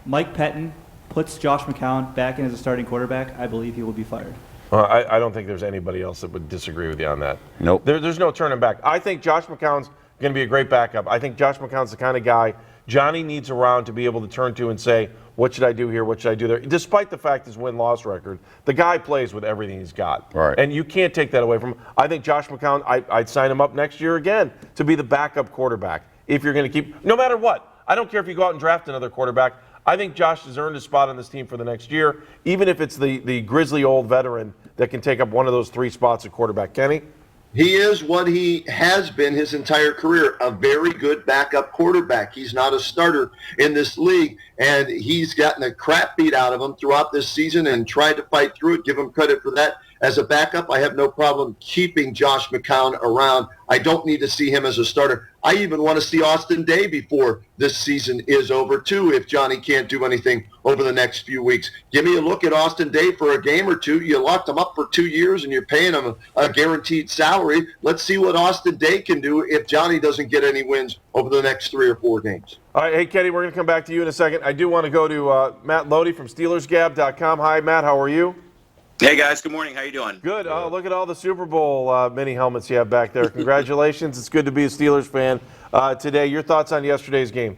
Mike Pettin puts Josh McCown back in as a starting quarterback, I believe he will be fired. I don't think there's anybody else that would disagree with you on that. Nope. There's no turning back. I think Josh McCown's going to be a great backup. I think Josh McCown's the kind of guy Johnny needs around to be able to turn to and say, what should I do here? What should I do there? Despite the fact his win-loss record, the guy plays with everything he's got. Right. And you can't take that away from him. I think Josh McCown, I'd sign him up next year again to be the backup quarterback if you're going to keep, no matter what. I don't care if you go out and draft another quarterback. I think Josh has earned a spot on this team for the next year, even if it's the grizzly old veteran that can take up one of those 3 spots at quarterback. Kenny? He is what he has been his entire career, a very good backup quarterback. He's not a starter in this league, and he's gotten the crap beat out of him throughout this season and tried to fight through it. Give him credit for that. As a backup, I have no problem keeping Josh McCown around. I don't need to see him as a starter. I even want to see Austin Day before this season is over, too, if Johnny can't do anything over the next few weeks. Give me a look at Austin Day for a game or two. You locked him up for 2 years, and you're paying him a guaranteed salary. Let's see what Austin Day can do if Johnny doesn't get any wins over the next 3 or 4 games. All right, hey, Kenny, we're going to come back to you in a second. I do want to go to Matt Lodi from SteelersGab.com. Hi, Matt. How are you? Hey, guys. Good morning. How you doing? Good. Oh, look at all the Super Bowl mini helmets you have back there. Congratulations. It's good to be a Steelers fan today. Your thoughts on yesterday's game?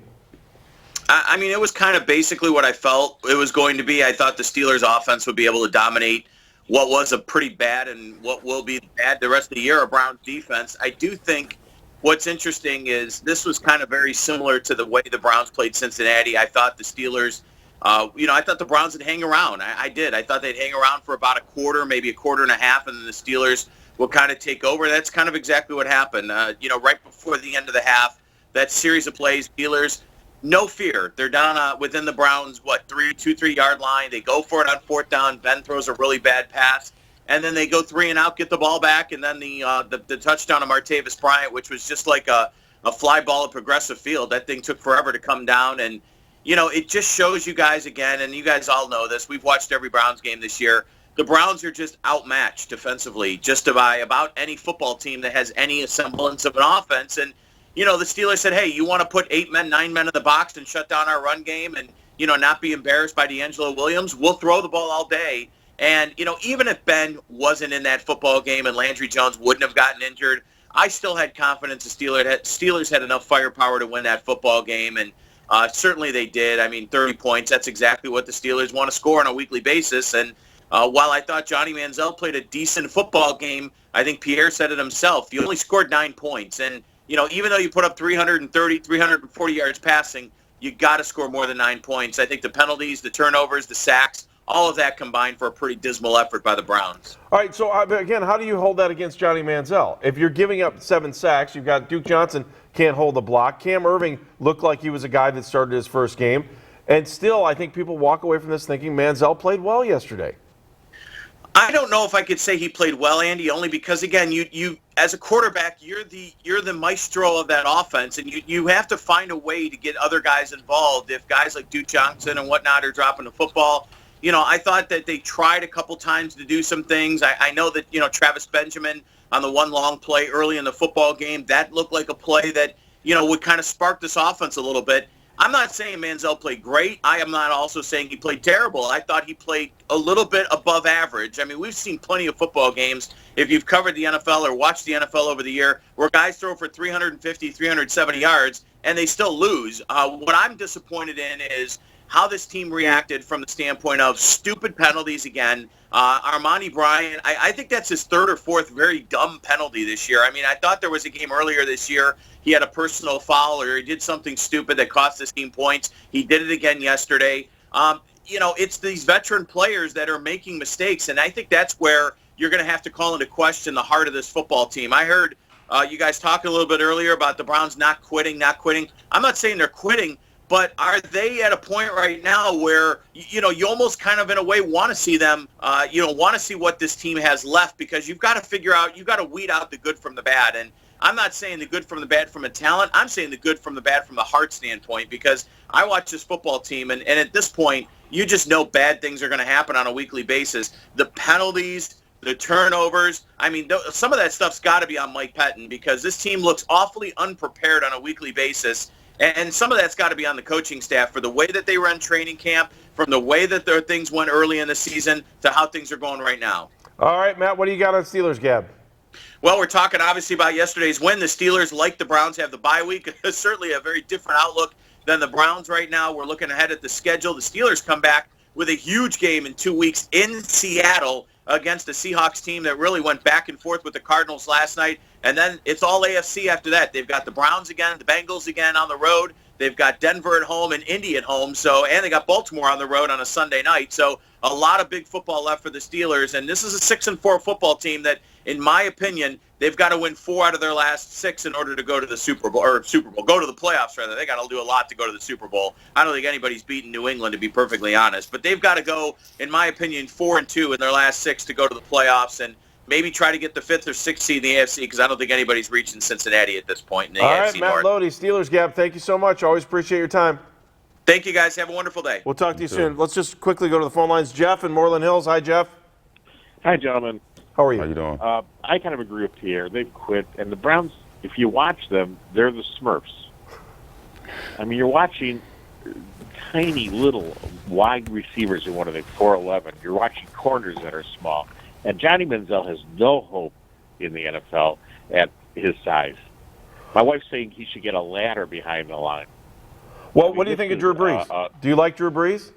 I mean, it was kind of basically what I felt it was going to be. I thought the Steelers' offense would be able to dominate what was a pretty bad and what will be bad the rest of the year, a Browns defense. I do think what's interesting is this was kind of very similar to the way the Browns played Cincinnati. I thought the Steelers I thought the Browns would hang around. I did. I thought they'd hang around for about a quarter, maybe a quarter and a half, and then the Steelers will kind of take over. That's kind of exactly what happened. Right before the end of the half, that series of plays, Steelers, no fear. They're down within the Browns, 3-yard line. They go for it on 4th down. Ben throws a really bad pass, and then they go 3 and out, get the ball back, and then the touchdown of Martavis Bryant, which was just like a fly ball at Progressive Field. That thing took forever to come down, and it just shows you guys again, and you guys all know this. We've watched every Browns game this year. The Browns are just outmatched defensively just by about any football team that has any semblance of an offense. And, the Steelers said, hey, you want to put 8 men, 9 men in the box and shut down our run game and, not be embarrassed by D'Angelo Williams? We'll throw the ball all day. And, even if Ben wasn't in that football game and Landry Jones wouldn't have gotten injured, I still had confidence the Steelers had enough firepower to win that football game. And certainly they did. I mean, 30 points, that's exactly what the Steelers want to score on a weekly basis. And while I thought Johnny Manziel played a decent football game, I think Pierre said it himself. You only scored 9 points. And, even though you put up 330, 340 yards passing, you got to score more than 9 points. I think the penalties, the turnovers, the sacks, all of that combined for a pretty dismal effort by the Browns. All right, so again, how do you hold that against Johnny Manziel? If you're giving up 7 sacks, you've got Duke Johnson can't hold the block. Cam Irving looked like he was a guy that started his first game. And still, I think people walk away from this thinking Manziel played well yesterday. I don't know if I could say he played well, Andy, only because, again, you as a quarterback, you're the maestro of that offense, and you have to find a way to get other guys involved. If guys like Duke Johnson and whatnot are dropping the football, I thought that they tried a couple times to do some things. I know that, Travis Benjamin on the one long play early in the football game, that looked like a play that, would kind of spark this offense a little bit. I'm not saying Manziel played great. I am not also saying he played terrible. I thought he played a little bit above average. I mean, we've seen plenty of football games, if you've covered the NFL or watched the NFL over the year, where guys throw for 350, 370 yards, and they still lose. What I'm disappointed in is how this team reacted from the standpoint of stupid penalties again. Armani Bryant, I think that's his third or fourth very dumb penalty this year. I mean, I thought there was a game earlier this year. He had a personal foul or he did something stupid that cost his team points. He did it again yesterday. It's these veteran players that are making mistakes, and I think that's where you're going to have to call into question the heart of this football team. I heard you guys talking a little bit earlier about the Browns not quitting. I'm not saying they're quitting, but are they at a point right now where, you almost kind of in a way want to see them, want to see what this team has left, because you've got to figure out, you've got to weed out the good from the bad. And I'm not saying the good from the bad from a talent. I'm saying the good from the bad from the heart standpoint, because I watch this football team, and at this point, you just know bad things are going to happen on a weekly basis. The penalties, the turnovers, I mean, some of that stuff's got to be on Mike Pettin, because this team looks awfully unprepared on a weekly basis. And some of that's got to be on the coaching staff for the way that they run training camp, from the way that their things went early in the season to how things are going right now. All right, Matt, what do you got on Steelers, Gab? Well, we're talking obviously about yesterday's win. The Steelers, like the Browns, have the bye week. Certainly a very different outlook than the Browns right now. We're looking ahead at the schedule. The Steelers come back with a huge game in 2 weeks in Seattle against a Seahawks team that really went back and forth with the Cardinals last night. And then it's all AFC after that. They've got the Browns again, the Bengals again on the road. They've got Denver at home and Indy at home. And they got Baltimore on the road on a Sunday night. So a lot of big football left for the Steelers. And this is a 6-4 football team that, in my opinion, they've got to win 4 out of their last 6 in order to go to the Super Bowl, go to the playoffs, rather. They got to do a lot to go to the Super Bowl. I don't think anybody's beaten New England, to be perfectly honest. But they've got to go, in my opinion, 4-2 in their last 6 to go to the playoffs, and maybe try to get the 5th or 6th seed in the AFC, because I don't think anybody's reaching Cincinnati at this point in the AFC All right, Matt North. Lodi, Steelers, Gab, thank you so much. Always appreciate your time. Thank you, guys. Have a wonderful day. We'll talk to you soon. Let's just quickly go to the phone lines. Jeff in Moreland Hills. Hi, Jeff. Hi, gentlemen. How are you? How you doing? I kind of agree with Pierre. They've quit, and the Browns, if you watch them, they're the Smurfs. I mean, you're watching tiny little wide receivers who want to be 4'11". You're watching corners that are small. And Johnny Manziel has no hope in the NFL at his size. My wife's saying he should get a ladder behind the line. Well, what do you think of Drew Brees? Do you like Drew Brees?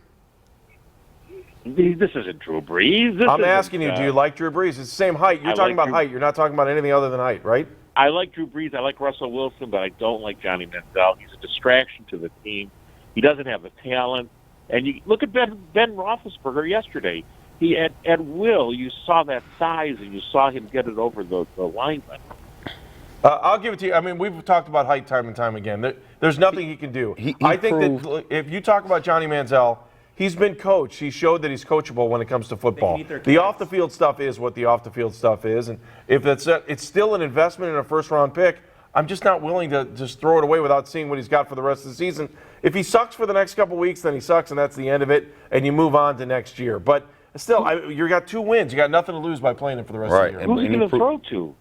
This isn't Drew Brees. I'm asking you, do you like Drew Brees? It's the same height. You're talking about height. You're not talking about anything other than height, right? I like Drew Brees. I like Russell Wilson, but I don't like Johnny Manziel. He's a distraction to the team. He doesn't have the talent. And you look at Ben Roethlisberger yesterday. He at will, you saw that size, and you saw him get it over the lineman. I'll give it to you. I mean, we've talked about height time and time again. There's nothing he can do. I think that if you talk about Johnny Manziel, he's been coached. He showed that he's coachable when it comes to football. The off-the-field stuff is what the off-the-field stuff is, and if it's still an investment in a first-round pick, I'm just not willing to just throw it away without seeing what he's got for the rest of the season. If he sucks for the next couple weeks, then he sucks, and that's the end of it, and you move on to next year. But still, you got 2 wins. You got nothing to lose by playing him for the rest of the year. Who's he going to throw to?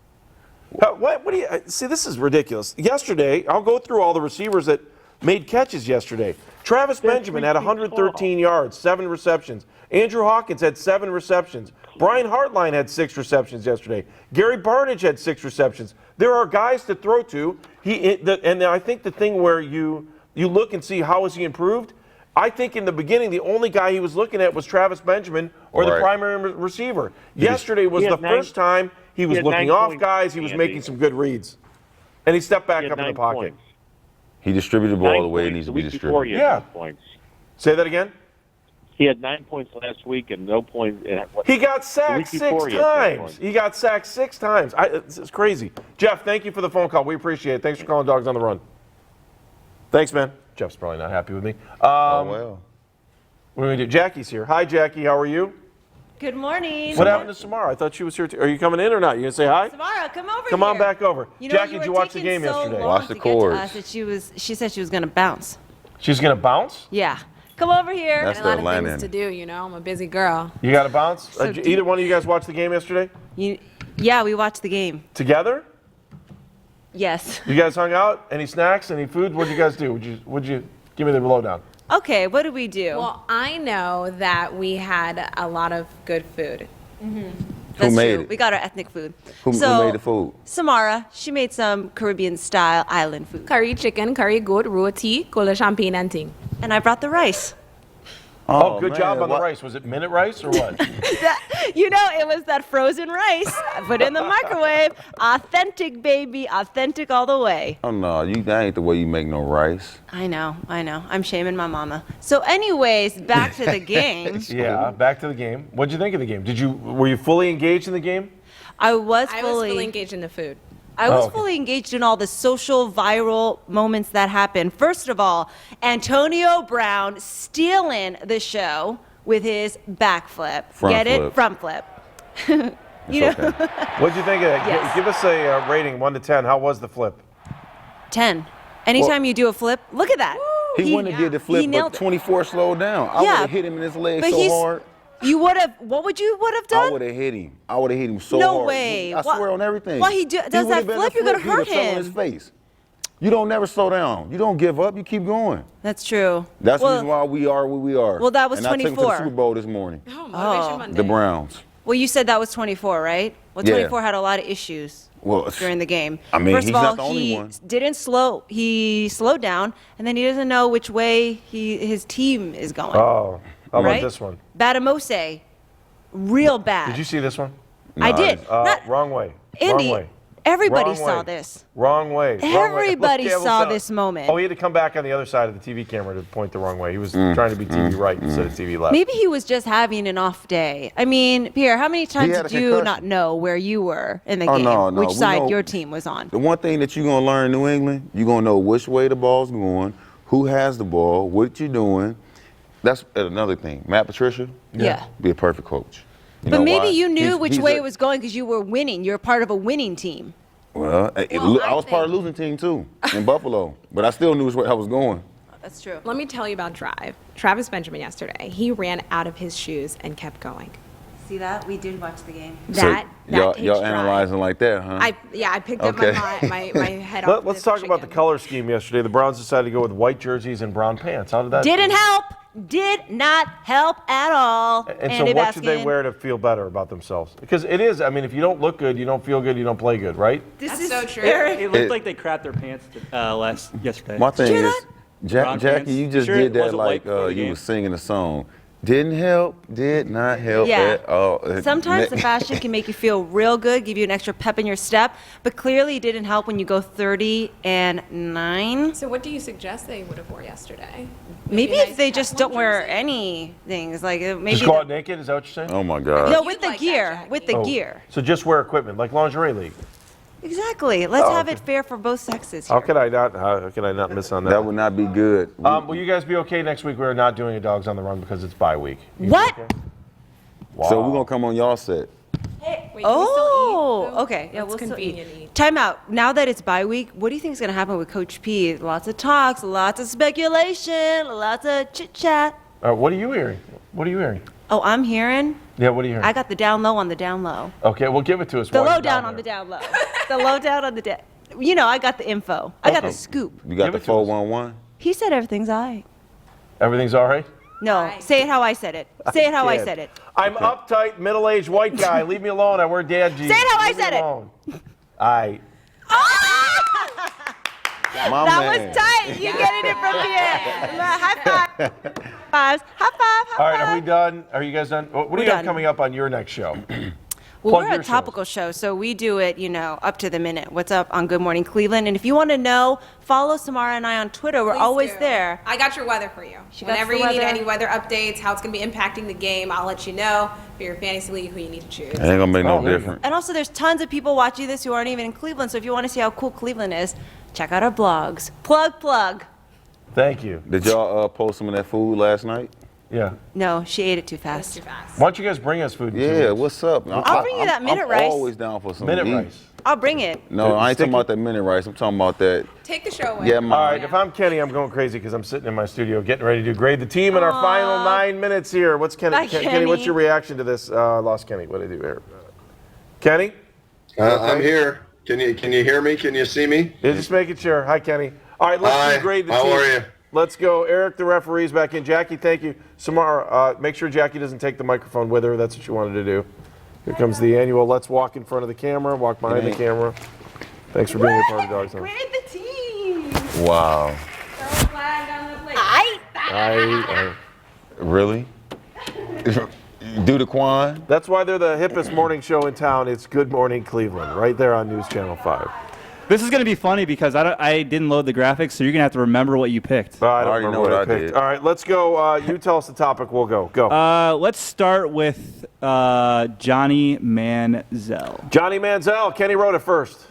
What do you see? This is ridiculous. Yesterday, I'll go through all the receivers that made catches yesterday. Travis Benjamin had 113 yards, 7 receptions. Andrew Hawkins had 7 receptions. Brian Hartline had 6 receptions yesterday. Gary Barnidge had 6 receptions. There are guys to throw to. And I think the thing where you look and see how has he improved. I think in the beginning, the only guy he was looking at was Travis Benjamin or the primary receiver. Yesterday was the first time he was looking off guys. He was making some good reads. And he stepped back up in the pocket. He distributed the ball the way it needs to be distributed. Yeah. Say that again? He had 9 points last week and no points. He got sacked the week before 6 he had 10 times. points. He got sacked 6 times. It's crazy. Jeff, thank you for the phone call. We appreciate it. Thanks for calling Dogs on the Run. Thanks, man. Jeff's probably not happy with me. Oh, well. What are we going to do? Jackie's here. Hi, Jackie. How are you? Good morning. What happened to Samara? I thought she was here too. Are you coming in or not? You going to say hi? Samara, come over Come here. on back over. You know, Jackie, you did you were watch the taking game so yesterday? long Watch the to get to chords. us that she said she was going to bounce. She's going to bounce? Yeah. Come over here. That's A lot the of Atlanta. things to do, you know. I'm a busy girl. You got to bounce? So Either one of you guys watch the game yesterday? Yeah, we watched the game. Together? Yes. You guys hung out? Any snacks? Any food? What'd you guys do? Would you give me the lowdown? Okay, what did we do? Well, I know that we had a lot of good food. That's made true. it? We got our ethnic food. Who So, made the food? Samara, she made some Caribbean-style island food. Curry chicken, curry goat, roti, cola champagne and thing. And I brought the rice. Oh, good man, job on the what- rice. Was it minute rice or what? You know, it was that frozen rice. I put it in the microwave. Authentic, baby. Authentic all the way. Oh, no, that ain't the way you make no rice. I know. I'm shaming my mama. So anyways, back to the game. Yeah, back to the game. What'd you think of the game? Were you fully engaged in the game? I was I was fully engaged in the food. I was okay. fully engaged in all the social viral moments that happened. First of all, Antonio Brown stealing the show with his backflip. Front Get flip. it? Front flip. It's okay. What'd you think of it? Yes. Give us a rating, 1 to 10. How was the flip? 10. Anytime you do a flip, look at that. He wouldn't have did the flip, he but nailed it. 24 slowed down. I Yeah, would have hit him in his leg but so he's- hard. You would have. What would you have I done? would have hit him. I would have hit him so No hard. way. I Why- swear on everything. why he does that would've been flip, a you're gonna He would've hurt fell on his him. face. You don't never slow down. You don't give up. You keep going. That's true. That's the well, reason why we are where we are. Well, that was and I took him to the 24. Super Bowl this morning. Oh, Motivation Oh. Monday. The Browns. Well, you said that was 24, right? Well, Yeah. 24 had a lot of issues Well, during the game. I mean, First he's of all, not the only he one. didn't slow. He slowed down, and then he doesn't know which way his team is going. Oh, how about Right? this one? Badamose, real bad. Did you see this one? I did. Not, Wrong way. Andy, Wrong way. everybody Wrong saw way. this. Wrong way. Wrong way. Everybody Look, yeah, saw look, this moment. Oh, he had to come back on the other side of the TV camera to point the wrong way. He was trying to be TV right instead of TV left. Maybe he was just having an off day. I mean, Pierre, how many times had a did you concussion. not know where you were in the Oh, game? no, no, Which we side know- your team was on? The one thing that you're going to learn in New England, you're going to know which way the ball's going, who has the ball, what you're doing. That's another thing. Matt Patricia, Yeah. be a perfect coach. You But know maybe why? you knew He's- which he's way a- it was going because you were winning. You're part of a winning team. Well, I was part of the losing team too in Buffalo, but I still knew which way I was going. That's true. Let me tell you about Drive. Travis Benjamin yesterday. He ran out of his shoes and kept going. See that? We did watch the game. That y'all takes y'all drive. analyzing like that, huh? I picked up Okay. my head off. Let's the talk about the chicken. color scheme yesterday. The Browns decided to go with white jerseys and brown pants. How did that? Didn't help. Did not help at all. And so, Andy what should they Baskin. wear to feel better about themselves? Because it is. I mean, if you don't look good, you don't feel good, you don't play good, right? This is so true. It looked like they crapped their pants yesterday. My thing is, Brown Jackie, pants. you just Sure did it that wasn't white like before the you game? was singing a song. Didn't help, did not help Yeah. at all. Sometimes the fashion can make you feel real good, give you an extra pep in your step, but clearly it didn't help when you go 30-9. So what do you suggest they would have wore yesterday? Maybe a if nice they pep just don't one wear jersey? any things, like maybe Just go out naked. Is that what you're saying? Oh my God. no, You'd with the like that, gear, Jackie. with the Oh, gear. So just wear equipment like lingerie league. Exactly. Let's Oh, have okay. it fair for both sexes How here. could I not? How could I not miss on that? That would not be good. Will you guys be okay next week? We're not doing a Dogs on the Run because it's bye week. You What? okay? Wow. So we're gonna come on y'all set. Wait, can we Oh, still eat, though? okay. Yeah, That's we'll still convenient eat. Time out. Now that it's bye week, what do you think is going to happen with Coach P? Lots of talks, lots of speculation, lots of chit chat. What are you hearing? What are you hearing? Oh, I'm hearing. Yeah, what are you hearing? I got the down low on the down low. Okay, well, give it to us. The while you're lowdown on the down low. The lowdown on the down. You know, I got the info. I got the scoop. You got Give the it to us. 411. He said everything's all right. Everything's all right? No, Right. say it how I said it. Say it how I Can't. said it. I'm uptight, middle-aged white guy. Leave me alone. I wear dad jeans. Say it how I Leave me said it. alone. I. My That man. was tight. You getting it from Pierre. High five. Fives. High five. High All right, five. are we done? Are you guys done? What do We're you have done. coming up on your next show? Well, Plug we're your a topical show, so we do it, up to the minute. What's up on Good Morning Cleveland? And if you want to know, follow Samara and I on Twitter. We're Please always do. there. I got your weather for you. She got Whenever the you need weather. any weather updates, how it's going to be impacting the game, I'll let you know. For your fantasy league, who you need to choose. It ain't gonna make no difference. And also, there's tons of people watching this who aren't even in Cleveland. So if you want to see how cool Cleveland is, check out our blogs. Plug. Thank you. Did y'all post some of that food last night? Yeah. No, she ate it too fast. Why don't you guys bring us food? in 2 Yeah, weeks? what's up? I'll bring you that minute I'm rice. always down for some Minute to eat. rice. I'll bring it. No, I ain't Sticky? talking about that minute rice. I'm talking about that. Take the show away. Yeah, All man. right, if I'm Kenny, I'm going crazy because I'm sitting in my studio getting ready to grade the team in our final 9 minutes here. What's Kenny? Bye, Kenny, what's Kenny. your reaction to this? Lost Kenny. What did I do here? Kenny? I'm here. Can you hear me? Can you see me? Yeah, just making sure. Hi, Kenny. All right, let's Hi. grade the How team. are you? Let's go. Eric, the referee's back in. Jackie, thank you. Samara, make sure Jackie doesn't take the microphone with her. That's what she wanted to do. Here comes the annual Let's Walk in front of the camera, walk behind the camera. Thanks for being a part of Dawgs On. Grade the team. Wow. Throw a flag on the plate. I Really? Do the Quan? That's why they're the hippest morning show in town. It's Good Morning Cleveland, right there on News Channel 5. This is going to be funny because I didn't load the graphics, so you're going to have to remember what you picked. I don't already remember know what what I picked. did. All right, let's go. You tell us the topic. We'll go. Go. Let's start with Johnny Manziel. Johnny Manziel. Kenny wrote it first.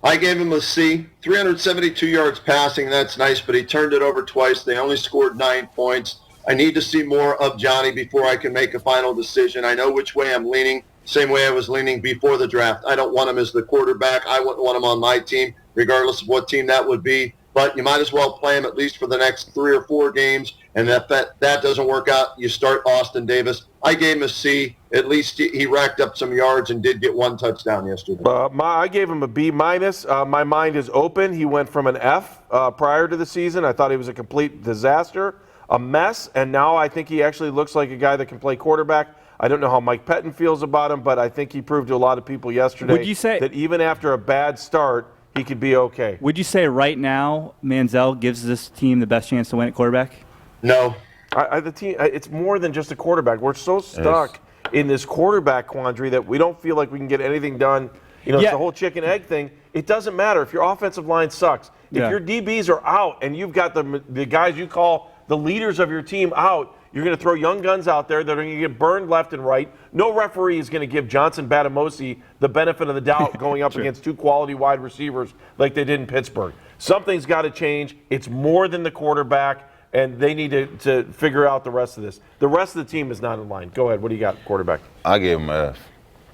I gave him a C. 372 yards passing. That's nice, but he turned it over twice. They only scored 9 points. I need to see more of Johnny before I can make a final decision. I know which way I'm leaning, same way I was leaning before the draft. I don't want him as the quarterback. I wouldn't want him on my team, regardless of what team that would be. But you might as well play him at least for the next 3 or 4 games. And if that doesn't work out, you start Austin Davis. I gave him a C. At least he racked up some yards and did get 1 touchdown yesterday. I gave him a B minus. My mind is open. He went from an F prior to the season. I thought he was a complete disaster, a mess, and now I think he actually looks like a guy that can play quarterback. I don't know how Mike Pettin feels about him, but I think he proved to a lot of people yesterday Would you say that even after a bad start, he could be okay. Would you say right now Manziel gives this team the best chance to win at quarterback? No. The team. It's more than just a quarterback. We're so stuck in this quarterback quandary that we don't feel like we can get anything done. It's the whole chicken egg thing. It doesn't matter if your offensive line sucks. If your DBs are out and you've got the guys you call the leaders of your team out, you're going to throw young guns out there that are going to get burned left and right. No referee is going to give Johnson Batamosi the benefit of the doubt going up against 2 quality wide receivers like they did in Pittsburgh. Something's got to change. It's more than the quarterback, and they need to figure out the rest of this. The rest of the team is not in line. Go ahead. What do you got, quarterback? I gave him an F.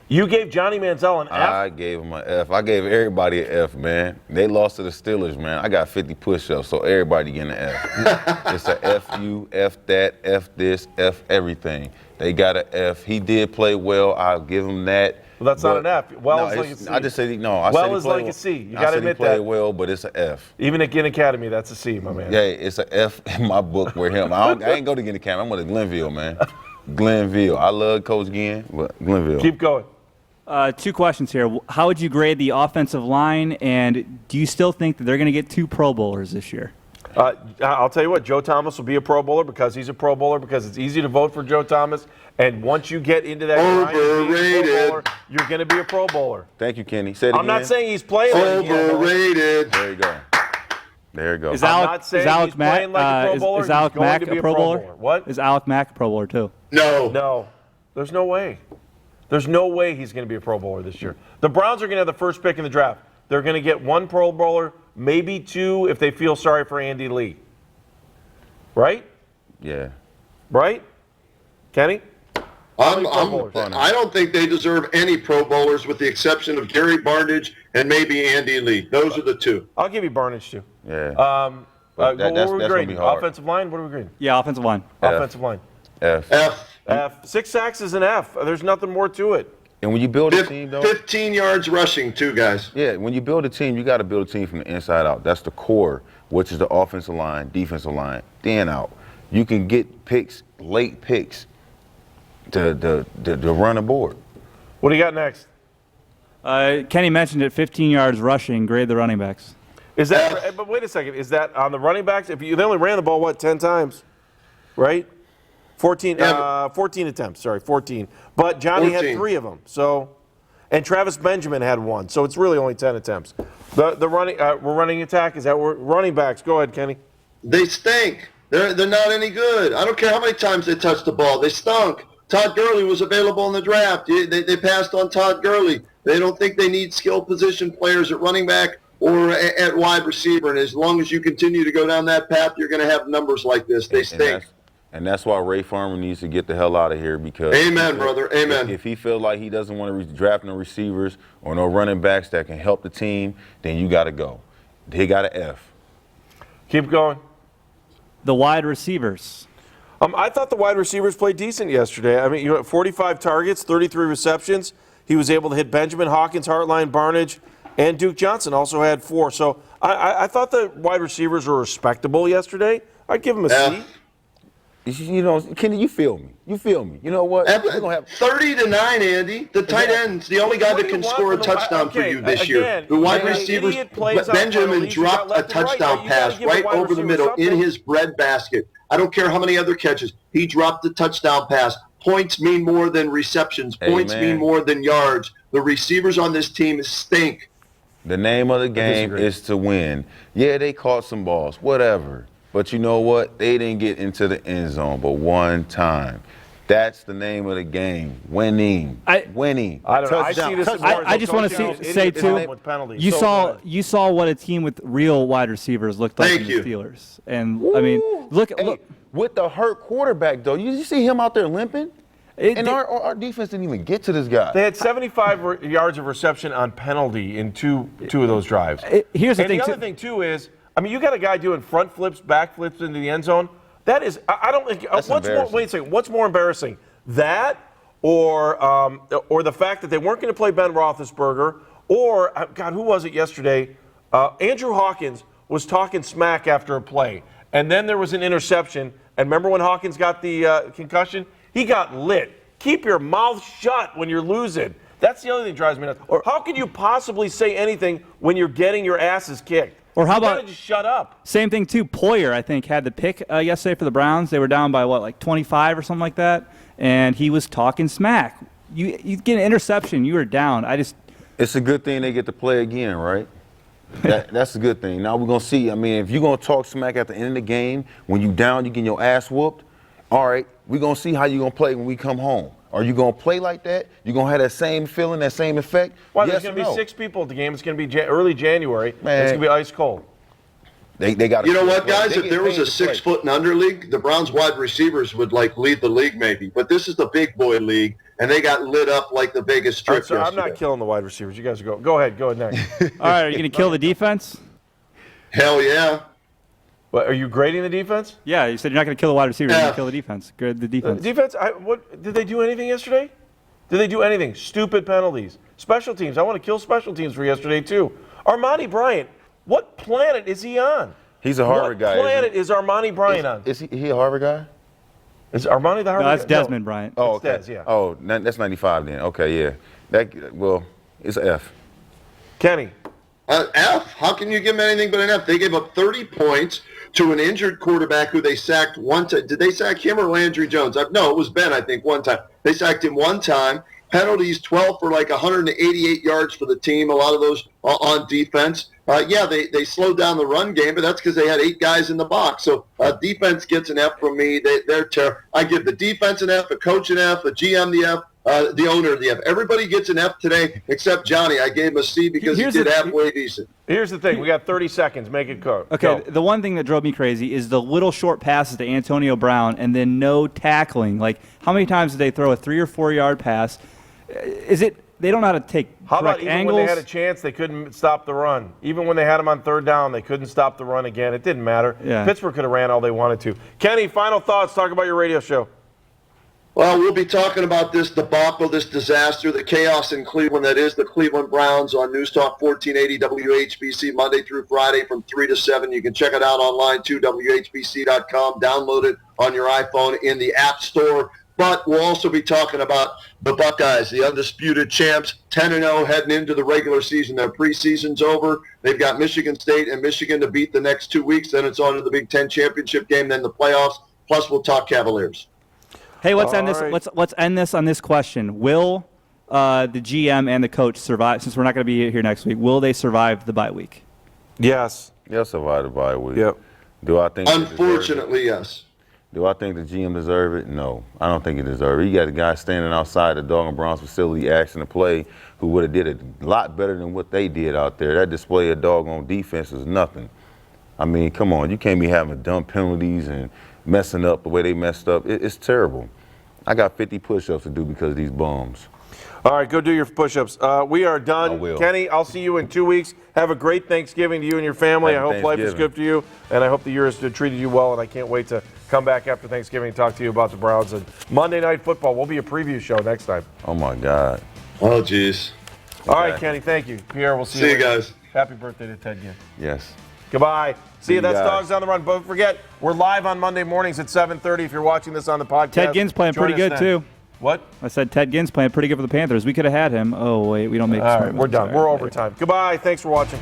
You gave Johnny Manziel an F? I gave him an F. I gave everybody an F, man. They lost to the Steelers, man. I got 50 push-ups, so everybody getting an F. It's a F you, F that, F this, F everything. They got an F. He did play well. I'll give him that. Well, that's not an F. Well is like a C. I just said no. I well said is like a C. You I got to said admit he played that. well, but it's an F. Even at Ginn Academy, that's a C, my man. Yeah, it's an F in my book where him. I ain't go to Ginn Academy. I'm going to Glenville, man. Glenville. I love Coach Ginn, but Glenville. Keep going. 2 questions here. How would you grade the offensive line, and do you still think that they're going to get 2 Pro Bowlers this year? I'll tell you what, Joe Thomas will be a Pro Bowler because he's a Pro Bowler, because it's easy to vote for Joe Thomas. And once you get into that grind of being a Pro Bowler, you're going to be a Pro Bowler. Thank you, Kenny. Say it I'm again. not saying he's playing Overrated. There you go. There you go. Is I'm not saying he's playing like a Pro Bowler. Is Alec He's going Mack to be a Pro Bowler? What? Is Alec Mack a Pro Bowler too? No. There's no way. There's no way he's going to be a Pro Bowler this year. The Browns are going to have the first pick in the draft. They're going to get 1 Pro Bowler, maybe 2 if they feel sorry for Andy Lee. Right? Yeah. Right? Kenny? I don't think they deserve any Pro Bowlers with the exception of Gary Barnidge and maybe Andy Lee. Those are the 2. I'll give you Barnidge too. Yeah. What are we that's gonna grading? be hard. Offensive line? What are we grading? Yeah, offensive line. Offensive line. F. F. 6 sacks is an F. There's nothing more to it. And when you build a team, though, 15 yards rushing, 2 guys. yeah, when you build a team, you got to build a team from the inside out. That's the core, which is the offensive line, defensive line, then out. You can get picks, late picks, to run a board. What do you got next? Kenny mentioned it, 15 yards rushing, grade the running backs. Is that? But wait a second. Is that on the running backs? If they only ran the ball 10 times, right? 14 attempts. Sorry, 14. But Johnny 14. had 3 of them. So and Travis Benjamin had 1. So it's really only 10 attempts. The running we're running attack is that we're running backs. Go ahead, Kenny. They stink. They're not any good. I don't care how many times they touched the ball. They stunk. Todd Gurley was available in the draft. They passed on Todd Gurley. They don't think they need skill position players at running back or at wide receiver. And as long as you continue to go down that path, you're going to have numbers like this. They stink. And that's why Ray Farmer needs to get the hell out of here because Amen, brother. Amen. If he feels like he doesn't want to draft no receivers or no running backs that can help the team, then you got to go. He got an F. Keep going. The wide receivers. I thought the wide receivers played decent yesterday. I mean, 45 targets, 33 receptions. He was able to hit Benjamin, Hawkins, Hartline, Barnage, and Duke Johnson also had 4. So I thought the wide receivers were respectable yesterday. I'd give them a C. You know, Kenny, you feel me. You feel me. You know what? We're gonna have 30-9, Andy. The tight end's the only guy that can score a touchdown for you this year. The wide receivers, Benjamin dropped a touchdown pass right over the middle in his breadbasket. I don't care how many other catches. He dropped the touchdown pass. Points mean more than receptions. Points mean more than yards. The receivers on this team stink. The name of the game is to win. Yeah, they caught some balls, whatever. But you know what? They didn't get into the end zone but one time. That's the name of the game. Winning. Winning. I don't know. I see this as more I just want to say too. You saw what a team with real wide receivers looked like in the Steelers, and I mean, look with the hurt quarterback though. You see him out there limping. Our defense didn't even get to this guy. They had 75 yards of reception on penalty in two of those drives. Here's the thing. The other thing too is, I mean, you got a guy doing front flips, back flips into the end zone. That is, I don't think. Wait a second. What's more embarrassing, that or the fact that they weren't going to play Ben Roethlisberger, or God, who was it yesterday? Andrew Hawkins was talking smack after a play, and then there was an interception. And remember when Hawkins got the concussion? He got lit. Keep your mouth shut when you're losing. That's the other thing that drives me nuts. How can you possibly say anything when you're getting your asses kicked? Or how about just shut up? Same thing too. Poyer, I think, had the pick yesterday for the Browns. They were down by like 25 or something like that, and he was talking smack. You get an interception, you were down. It's a good thing they get to play again, right? That's a good thing. Now we're gonna see. I mean, if you're gonna talk smack at the end of the game, when you down, you getting your ass whooped. All right, we're gonna see how you're gonna play when we come home. Are you going to play like that? You going to have that same feeling, that same effect? Well, there's going to be 6 people at the game. It's going to be early January. Man. It's going to be ice cold. They got. You know what, guys? If there was a 6-foot and under league, the Browns wide receivers would lead the league maybe. But this is the big boy league, and they got lit up like the Vegas Strip. Right, so I'm not killing the wide receivers. You guys go ahead. Go ahead next. All right, are you going to kill the defense? Hell yeah. What, are you grading the defense? Yeah, you said you're not going to kill the wide receiver. You're going to kill the defense. Grade the defense. Defense. What did they do anything yesterday? Did they do anything? Stupid penalties. Special teams. I want to kill special teams for yesterday too. Armani Bryant. What planet is he on? He's a Harvard guy. What planet is Armani Bryant on? Is he a Harvard guy? Is Armani the Harvard guy? No, that's Desmond Bryant. Oh, okay. Des, yeah. Oh, that's 95 then. Okay, yeah. It's an F. Kenny. F? How can you give them anything but an F? They gave up 30 points to an injured quarterback who they sacked one time. Did they sack him or Landry Jones? No, it was Ben, I think, one time. They sacked him one time. Penalties, 12 for like 188 yards for the team, a lot of those on defense. They slowed down the run game, but that's because they had 8 guys in the box. So defense gets an F from me. They're terrible. I give the defense an F, a coach an F, a GM the F. The owner of the F. Everybody gets an F today except Johnny. I gave him a C because he did halfway decent. Here's the thing. We got 30 seconds. Make it go. Okay, the one thing that drove me crazy is the little short passes to Antonio Brown and then no tackling. Like, how many times did they throw a 3 or 4 yard pass? Is it they don't know how to take How about correct even angles? when they had a chance, they couldn't stop the run. Even when they had them on 3rd down, they couldn't stop the run again. It didn't matter. Yeah. Pittsburgh could have ran all they wanted to. Kenny, final thoughts. Talk about your radio show. Well, we'll be talking about this debacle, this disaster, the chaos in Cleveland that is the Cleveland Browns on News Talk 1480 WHBC Monday through Friday from 3 to 7. You can check it out online too, WHBC.com. Download it on your iPhone in the App Store. But we'll also be talking about the Buckeyes, the undisputed champs, 10-0 heading into the regular season. Their preseason's over. They've got Michigan State and Michigan to beat the next 2 weeks. Then it's on to the Big Ten championship game, then the playoffs. Plus, we'll talk Cavaliers. Hey, let's end this on this question. Will the GM and the coach survive, since we're not going to be here next week, will they survive the bye week? Yes. They'll survive the bye week. Yep. Do I think? Unfortunately, yes. Do I think the GM deserve it? No, I don't think he deserves it. You got a guy standing outside the Dawgs On The Run facility asking to play who would have did a lot better than what they did out there. That display of doggone defense is nothing. I mean, come on. You can't be having dumb penalties and messing up the way they messed up. It's terrible. I got 50 push-ups to do because of these bums. All right, go do your push-ups. We are done. I will. Kenny, I'll see you in 2 weeks. Have a great Thanksgiving to you and your family. Happy I hope life is Thanksgiving. good for you, and I hope the year has treated you well, and I can't wait to come back after Thanksgiving and talk to you about the Browns. And Monday Night Football will be a preview show next time. Oh, my God. Oh, jeez. All right, Kenny, thank you. Pierre, we'll see you See you later. guys. Happy birthday to Ted Ginn. Yes. Goodbye. See you. you That's guys. Dawgs On The Run. Don't forget, we're live on Monday mornings at 7:30 if you're watching this on the podcast. Ted Ginn's playing Join pretty us good, then. too. What? I said Ted Ginn's playing pretty good for the Panthers. We could have had him. Oh, wait, we don't make All smart right, we're moves. done. All We're right, overtime. Goodbye. Thanks for watching.